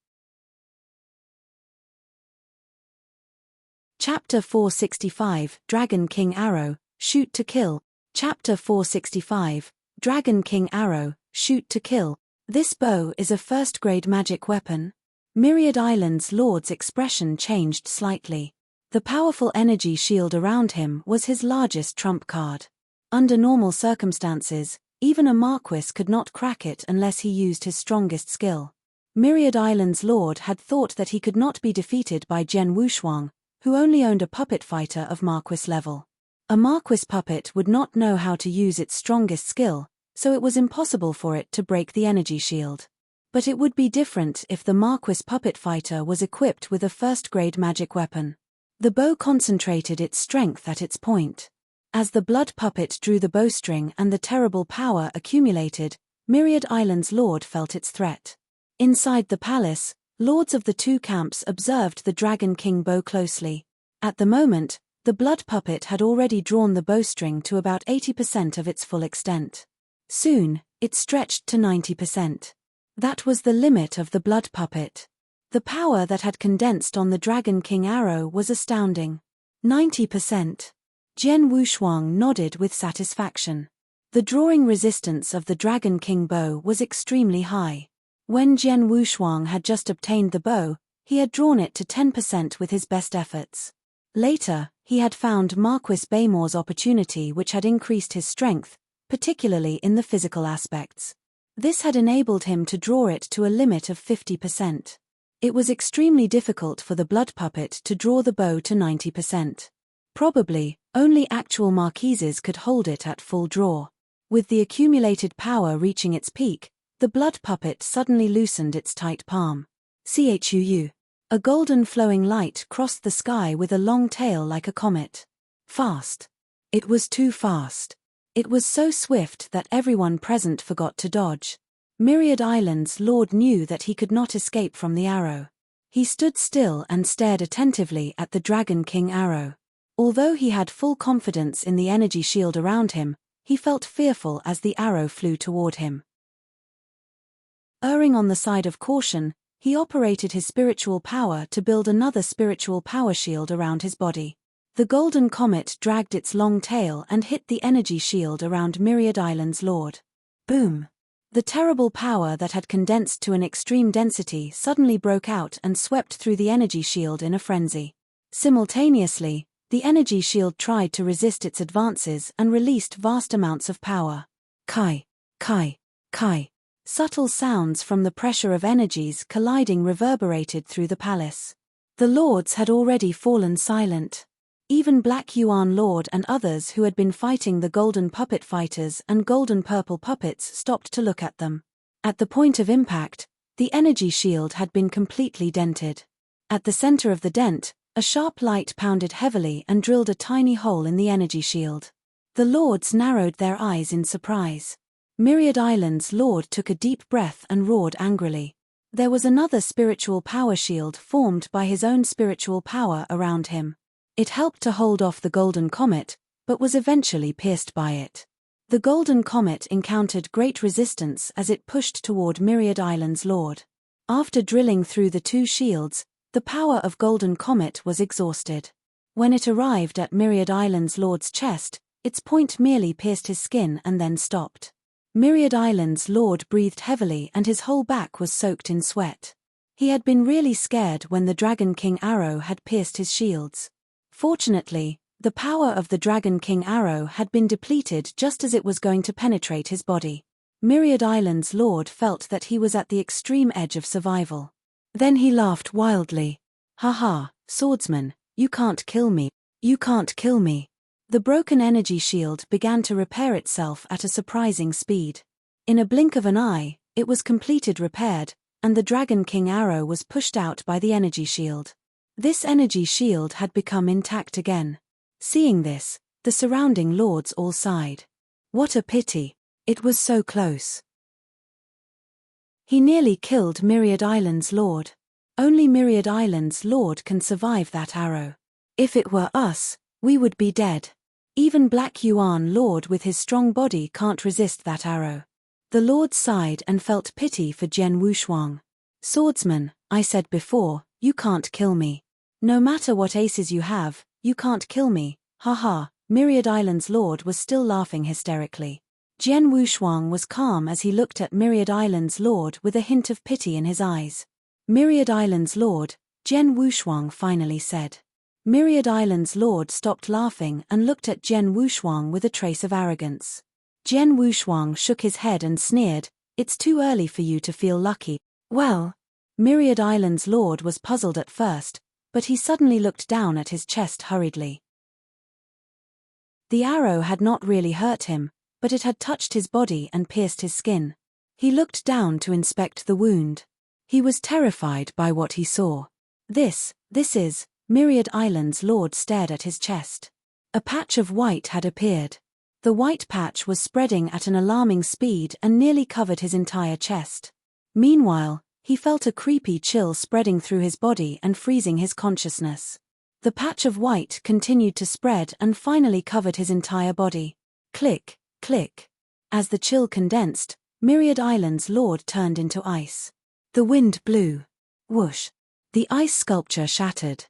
Chapter 465, Dragon King Arrow, Shoot to Kill. Chapter 465, Dragon King Arrow, Shoot to Kill. This bow is a first-grade magic weapon? Myriad Islands Lord's expression changed slightly. The powerful energy shield around him was his largest trump card. Under normal circumstances, even a marquis could not crack it unless he used his strongest skill. Myriad Islands Lord had thought that he could not be defeated by Jian Wushuang, who only owned a puppet fighter of marquis level. A marquis puppet would not know how to use its strongest skill, so it was impossible for it to break the energy shield. But it would be different if the marquis puppet fighter was equipped with a first-grade magic weapon. The bow concentrated its strength at its point. As the blood puppet drew the bowstring and the terrible power accumulated, Myriad Islands Lord felt its threat. Inside the palace, lords of the two camps observed the Dragon King bow closely. At the moment, the blood puppet had already drawn the bowstring to about 80% of its full extent. Soon, it stretched to 90%. That was the limit of the blood puppet. The power that had condensed on the Dragon King arrow was astounding. 90%. Jian Wushuang nodded with satisfaction. The drawing resistance of the Dragon King bow was extremely high. When Jian Wushuang had just obtained the bow, he had drawn it to 10% with his best efforts. Later, he had found Marquis Baymore's opportunity which had increased his strength, particularly in the physical aspects. This had enabled him to draw it to a limit of 50%. It was extremely difficult for the blood puppet to draw the bow to 90%. Probably, only actual marquises could hold it at full draw. With the accumulated power reaching its peak, the blood puppet suddenly loosened its tight palm. Chuu. A golden flowing light crossed the sky with a long tail like a comet. Fast. It was too fast. It was so swift that everyone present forgot to dodge. Myriad Islands Lord knew that he could not escape from the arrow. He stood still and stared attentively at the Dragon King arrow. Although he had full confidence in the energy shield around him, he felt fearful as the arrow flew toward him. Erring on the side of caution, he operated his spiritual power to build another spiritual power shield around his body. The golden comet dragged its long tail and hit the energy shield around Myriad Islands Lord. Boom! The terrible power that had condensed to an extreme density suddenly broke out and swept through the energy shield in a frenzy. Simultaneously, the energy shield tried to resist its advances and released vast amounts of power. Kai, kai, kai. Subtle sounds from the pressure of energies colliding reverberated through the palace. The lords had already fallen silent. Even Black Yuan Lord and others who had been fighting the golden puppet fighters and golden purple puppets stopped to look at them. At the point of impact, the energy shield had been completely dented. At the center of the dent, a sharp light pounded heavily and drilled a tiny hole in the energy shield. The lords narrowed their eyes in surprise. Myriad Island's lord took a deep breath and roared angrily. There was another spiritual power shield formed by his own spiritual power around him. It helped to hold off the golden comet, but was eventually pierced by it. The golden comet encountered great resistance as it pushed toward Myriad Island's lord. After drilling through the two shields, the power of golden comet was exhausted. When it arrived at Myriad Island's lord's chest, its point merely pierced his skin and then stopped. Myriad Island's lord breathed heavily and his whole back was soaked in sweat. He had been really scared when the Dragon King arrow had pierced his shields. Fortunately, the power of the Dragon King arrow had been depleted just as it was going to penetrate his body. Myriad Island's lord felt that he was at the extreme edge of survival. Then he laughed wildly. "Ha ha, swordsman, you can't kill me. You can't kill me." The broken energy shield began to repair itself at a surprising speed. In a blink of an eye, it was completed repaired, and the Dragon King arrow was pushed out by the energy shield. This energy shield had become intact again. Seeing this, the surrounding lords all sighed. What a pity. It was so close. He nearly killed Myriad Island's lord. Only Myriad Island's lord can survive that arrow. If it were us, we would be dead. Even Black Yuan Lord with his strong body can't resist that arrow. The lord sighed and felt pity for Jian Wushuang. "Swordsman, I said before, you can't kill me. No matter what aces you have, you can't kill me, haha." Myriad Island's lord was still laughing hysterically. Jian Wushuang was calm as he looked at Myriad Island's lord with a hint of pity in his eyes. "Myriad Island's lord," Jian Wushuang finally said. Myriad Island's lord stopped laughing and looked at Jian Wushuang with a trace of arrogance. Jian Wushuang shook his head and sneered, "It's too early for you to feel lucky." "Well," Myriad Island's lord was puzzled at first, but he suddenly looked down at his chest hurriedly. The arrow had not really hurt him, but it had touched his body and pierced his skin. He looked down to inspect the wound. He was terrified by what he saw. This is, Myriad Island's lord stared at his chest. A patch of white had appeared. The white patch was spreading at an alarming speed and nearly covered his entire chest. Meanwhile, he felt a creepy chill spreading through his body and freezing his consciousness. The patch of white continued to spread and finally covered his entire body. Click, click. As the chill condensed, Myriad Island's lord turned into ice. The wind blew. Whoosh. The ice sculpture shattered.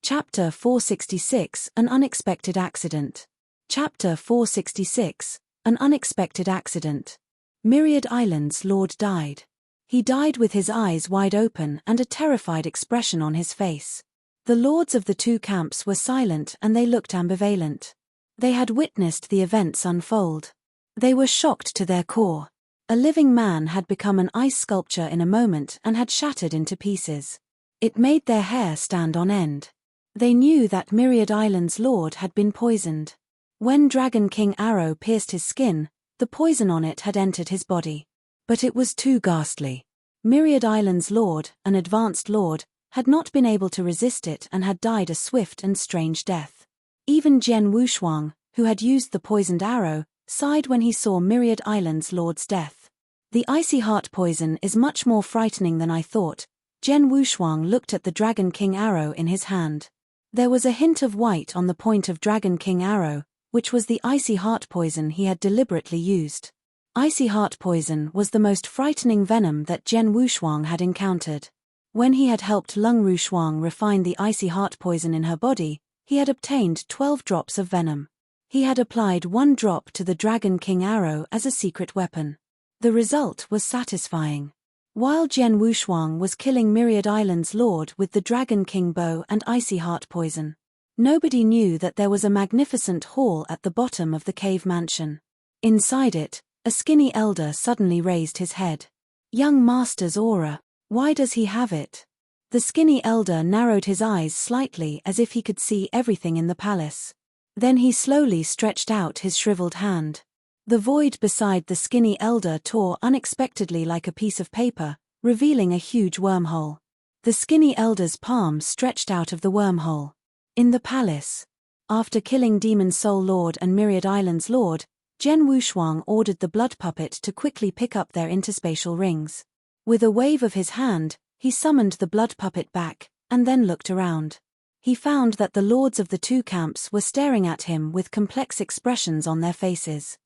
Chapter 466, An Unexpected Accident. Chapter 466, An Unexpected Accident. Myriad Island's lord died. He died with his eyes wide open and a terrified expression on his face. The lords of the two camps were silent and they looked ambivalent. They had witnessed the events unfold. They were shocked to their core. A living man had become an ice sculpture in a moment and had shattered into pieces. It made their hair stand on end. They knew that Myriad Island's lord had been poisoned. When Dragon King arrow pierced his skin, the poison on it had entered his body. But it was too ghastly. Myriad Island's lord, an advanced lord, had not been able to resist it and had died a swift and strange death. Even Jian Wushuang, who had used the poisoned arrow, sighed when he saw Myriad Island's lord's death. "The icy heart poison is much more frightening than I thought." Jian Wushuang looked at the Dragon King arrow in his hand. There was a hint of white on the point of Dragon King arrow, which was the icy heart poison he had deliberately used. Icy heart poison was the most frightening venom that Jian Wushuang had encountered. When he had helped Lung Rushuang refine the icy heart poison in her body, he had obtained 12 drops of venom. He had applied 1 drop to the Dragon King arrow as a secret weapon. The result was satisfying. While Jian Wushuang was killing Myriad Island's lord with the Dragon King bow and icy heart poison, nobody knew that there was a magnificent hall at the bottom of the cave mansion. Inside it, a skinny elder suddenly raised his head. "Young master's aura, why does he have it?" The skinny elder narrowed his eyes slightly as if he could see everything in the palace. Then he slowly stretched out his shriveled hand. The void beside the skinny elder tore unexpectedly like a piece of paper, revealing a huge wormhole. The skinny elder's palm stretched out of the wormhole. In the palace. After killing Demon Soul Lord and Myriad Islands Lord, Zhen Wushuang ordered the blood puppet to quickly pick up their interspatial rings. With a wave of his hand, he summoned the blood puppet back, and then looked around. He found that the lords of the two camps were staring at him with complex expressions on their faces.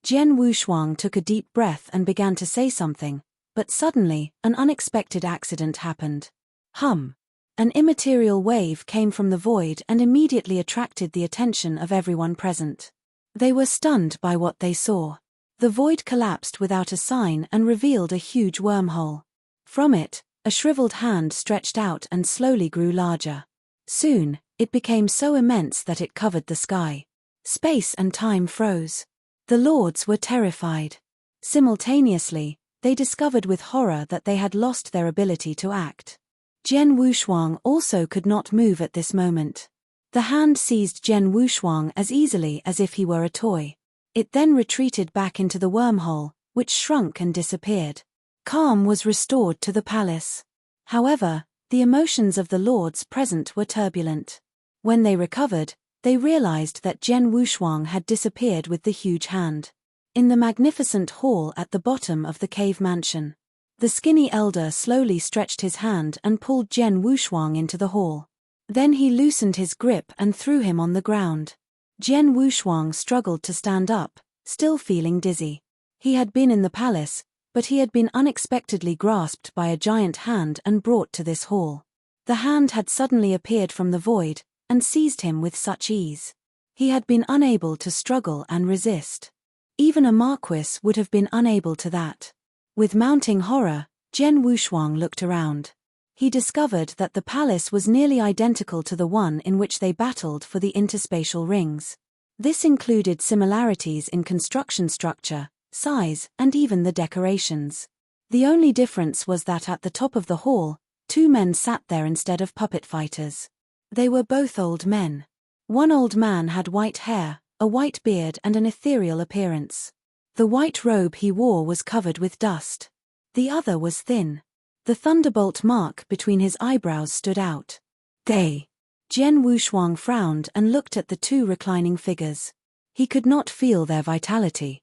Zhen Wushuang took a deep breath and began to say something, but suddenly, an unexpected accident happened. Hum! An immaterial wave came from the void and immediately attracted the attention of everyone present. They were stunned by what they saw. The void collapsed without a sign and revealed a huge wormhole. From it, a shriveled hand stretched out and slowly grew larger. Soon, it became so immense that it covered the sky. Space and time froze. The lords were terrified. Simultaneously, they discovered with horror that they had lost their ability to act. Zhen Wushuang also could not move at this moment. The hand seized Zhen Wushuang as easily as if he were a toy. It then retreated back into the wormhole, which shrunk and disappeared. Calm was restored to the palace. However, the emotions of the lords present were turbulent. When they recovered, they realized that Zhen Wushuang had disappeared with the huge hand. In the magnificent hall at the bottom of the cave mansion, the skinny elder slowly stretched his hand and pulled Zhen Wushuang into the hall. Then he loosened his grip and threw him on the ground. Zhen Wushuang struggled to stand up, still feeling dizzy. He had been in the palace, but he had been unexpectedly grasped by a giant hand and brought to this hall. The hand had suddenly appeared from the void, and seized him with such ease. He had been unable to struggle and resist. Even a marquis would have been unable to that. With mounting horror, Zhen Wushuang looked around. He discovered that the palace was nearly identical to the one in which they battled for the interspatial rings. This included similarities in construction structure, size, and even the decorations. The only difference was that at the top of the hall, two men sat there instead of puppet fighters. They were both old men. One old man had white hair, a white beard and an ethereal appearance. The white robe he wore was covered with dust. The other was thin. The thunderbolt mark between his eyebrows stood out. Zhen Wushuang frowned and looked at the two reclining figures. He could not feel their vitality.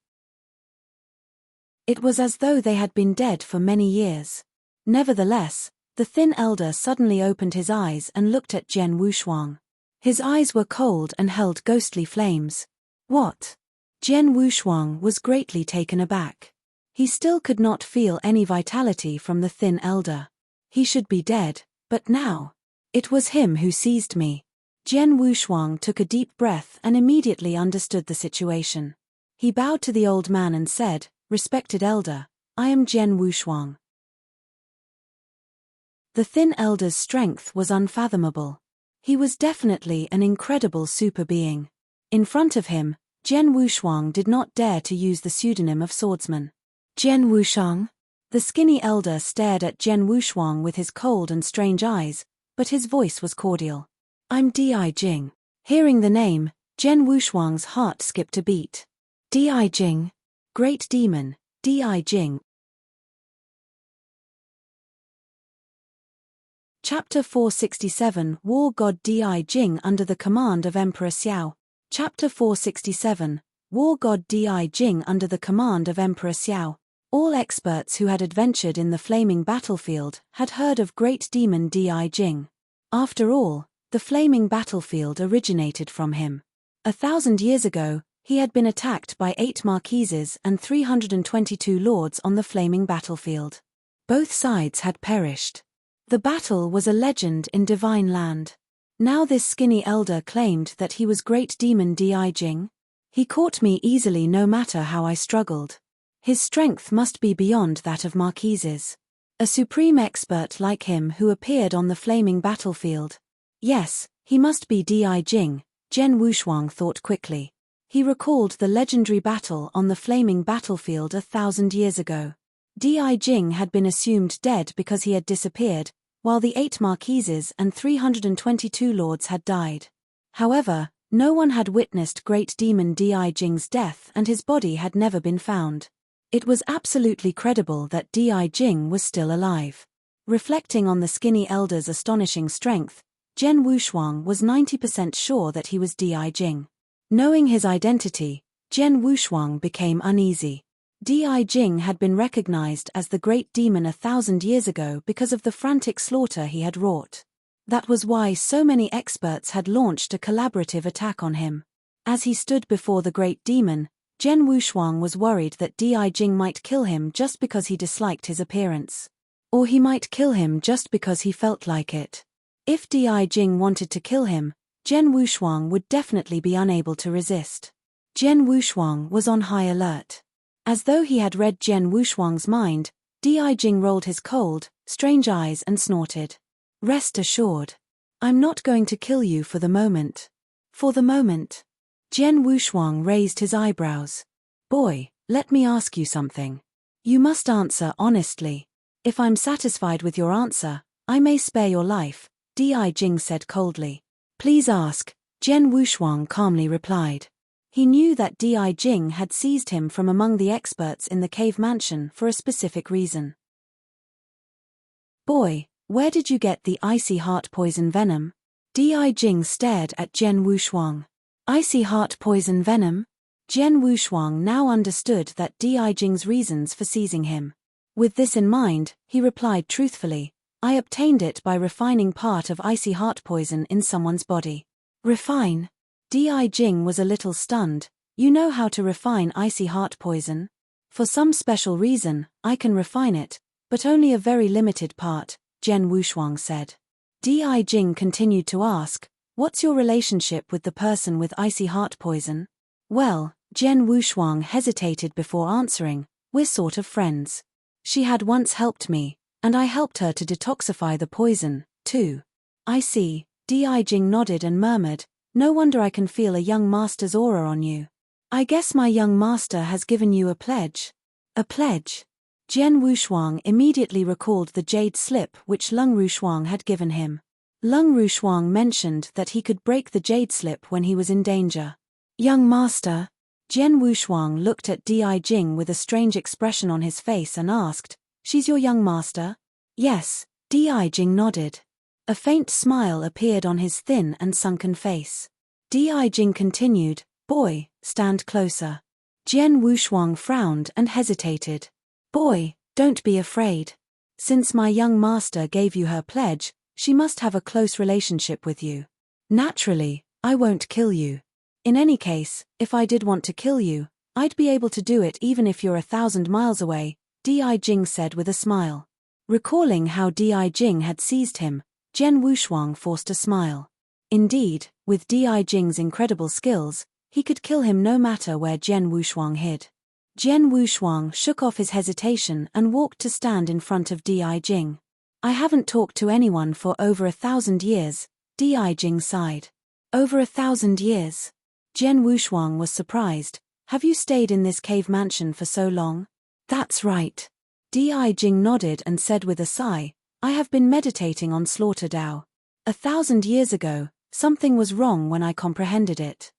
It was as though they had been dead for many years. Nevertheless, the thin elder suddenly opened his eyes and looked at Zhen Wushuang. His eyes were cold and held ghostly flames. What? Zhen Wushuang was greatly taken aback. He still could not feel any vitality from the thin elder. He should be dead, but now. It was him who seized me. Zhen Wushuang took a deep breath and immediately understood the situation. He bowed to the old man and said, "Respected elder, I am Zhen Wushuang." The thin elder's strength was unfathomable. He was definitely an incredible super being. In front of him, Zhen Wushuang did not dare to use the pseudonym of swordsman. Zhen Wushuang? The skinny elder stared at Zhen Wushuang with his cold and strange eyes, but his voice was cordial. I'm Di Jing. Hearing the name, Zhen Wushuang's heart skipped a beat. Di Jing? Great demon, Di Jing. Chapter 467 War God Di Jing under the command of Emperor Xiao. Chapter 467 War God Di Jing under the command of Emperor Xiao. All experts who had adventured in the flaming battlefield had heard of great demon Di Jing. After all, the flaming battlefield originated from him. 1,000 years ago, he had been attacked by 8 marquises and 322 lords on the flaming battlefield. Both sides had perished. The battle was a legend in divine land. Now this skinny elder claimed that he was great demon Di Jing. He caught me easily no matter how I struggled. His strength must be beyond that of marquises. A supreme expert like him who appeared on the flaming battlefield. Yes, he must be Di Jing, Zhen Wushuang thought quickly. He recalled the legendary battle on the flaming battlefield 1,000 years ago. Di Jing had been assumed dead because he had disappeared, while the 8 marquises and 322 lords had died. However, no one had witnessed great demon Di Jing's death and his body had never been found. It was absolutely credible that Di Jing was still alive. Reflecting on the skinny elder's astonishing strength, Jen Wushuang was 90% sure that he was Di Jing. Knowing his identity, Jen Wushuang became uneasy. Di Jing had been recognized as the great demon 1,000 years ago because of the frantic slaughter he had wrought. That was why so many experts had launched a collaborative attack on him. As he stood before the great demon, Jen Wushuang was worried that Di Jing might kill him just because he disliked his appearance. Or he might kill him just because he felt like it. If Di Jing wanted to kill him, Jen Wushuang would definitely be unable to resist. Jen Wushuang was on high alert. As though he had read Jen Wushuang's mind, Di Jing rolled his cold, strange eyes and snorted. Rest assured. I'm not going to kill you for the moment. For the moment. Jen Wushuang raised his eyebrows. Boy, let me ask you something. You must answer honestly. If I'm satisfied with your answer, I may spare your life, Di Jing said coldly. Please ask, Jen Wushuang calmly replied. He knew that Di Jing had seized him from among the experts in the cave mansion for a specific reason. Boy, where did you get the icy heart poison venom? Di Jing stared at Jen Wushuang. Icy heart poison venom? Jen Wushuang now understood that Di Jing's reasons for seizing him. With this in mind, he replied truthfully, I obtained it by refining part of icy heart poison in someone's body. Refine? Di Jing was a little stunned. You know how to refine icy heart poison? For some special reason, I can refine it, but only a very limited part, Jen Wushuang said. Di Jing continued to ask, what's your relationship with the person with icy heart poison? Well, Jen Wushuang hesitated before answering, we're sort of friends. She had once helped me, and I helped her to detoxify the poison, too. I see, Di Jing nodded and murmured, no wonder I can feel a young master's aura on you. I guess my young master has given you a pledge. A pledge? Jen Wushuang immediately recalled the jade slip which Lung Rushuang had given him. Lung Rushuang mentioned that he could break the jade slip when he was in danger. Young master? Jen Wushuang looked at Di Jing with a strange expression on his face and asked, she's your young master? Yes, Di Jing nodded. A faint smile appeared on his thin and sunken face. Di Jing continued, boy, stand closer. Jen Wushuang frowned and hesitated. Boy, don't be afraid. Since my young master gave you her pledge, she must have a close relationship with you. Naturally, I won't kill you. In any case, if I did want to kill you, I'd be able to do it even if you're 1,000 miles away, Di Jing said with a smile. Recalling how Di Jing had seized him, Jen Wushuang forced a smile. Indeed, with Di Jing's incredible skills, he could kill him no matter where Jen Wushuang hid. Jen Wushuang shook off his hesitation and walked to stand in front of Di Jing. I haven't talked to anyone for over 1,000 years, Di Jing sighed. Over 1,000 years? Jen Wushuang was surprised. Have you stayed in this cave mansion for so long? That's right. Di Jing nodded and said with a sigh, I have been meditating on Slaughter Dao. 1,000 years ago, something was wrong when I comprehended it.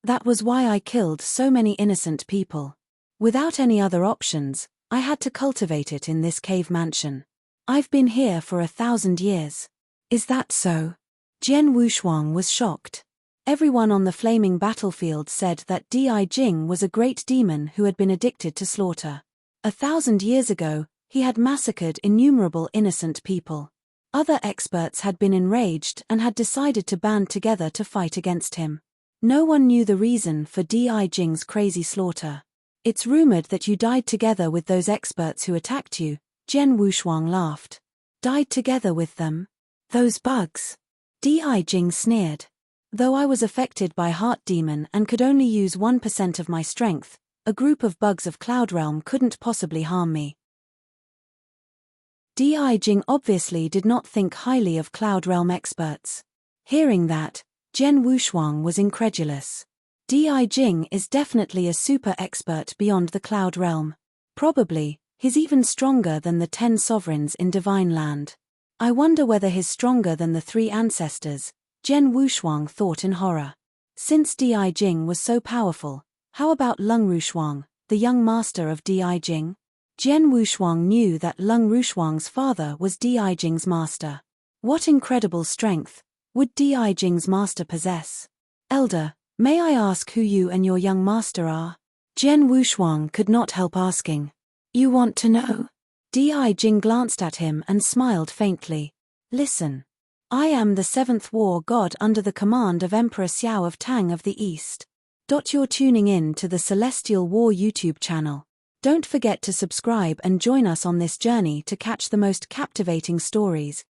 That was why I killed so many innocent people. Without any other options, I had to cultivate it in this cave mansion. I've been here for 1,000 years. Is that so? Jen Wushuang was shocked. Everyone on the flaming battlefield said that Di Jing was a great demon who had been addicted to slaughter. 1,000 years ago, he had massacred innumerable innocent people. Other experts had been enraged and had decided to band together to fight against him. No one knew the reason for Di Jing's crazy slaughter. It's rumored that you died together with those experts who attacked you, Jen Wushuang laughed. Died together with them? Those bugs? Di Jing sneered. Though I was affected by Heart Demon and could only use 1% of my strength, a group of bugs of Cloud Realm couldn't possibly harm me. Di Jing obviously did not think highly of Cloud Realm experts. Hearing that, Jen Wushuang was incredulous. Di Jing is definitely a super expert beyond the Cloud Realm. Probably, he's even stronger than the 10 sovereigns in Divine Land. I wonder whether he's stronger than the 3 ancestors, Jen Wushuang thought in horror. Since Di Jing was so powerful, how about Lung Rushuang, the young master of Di Jing? Jen Wushuang knew that Lung Rushuang's father was Di Jing's master. What incredible strength would Di Jing's master possess? Elder, may I ask who you and your young master are? Jian Wushuang could not help asking. You want to know? Di Jing glanced at him and smiled faintly. Listen. I am the 7th war god under the command of Emperor Xiao of Tang of the East. You're tuning in to the Celestial War YouTube channel. Don't forget to subscribe and join us on this journey to catch the most captivating stories,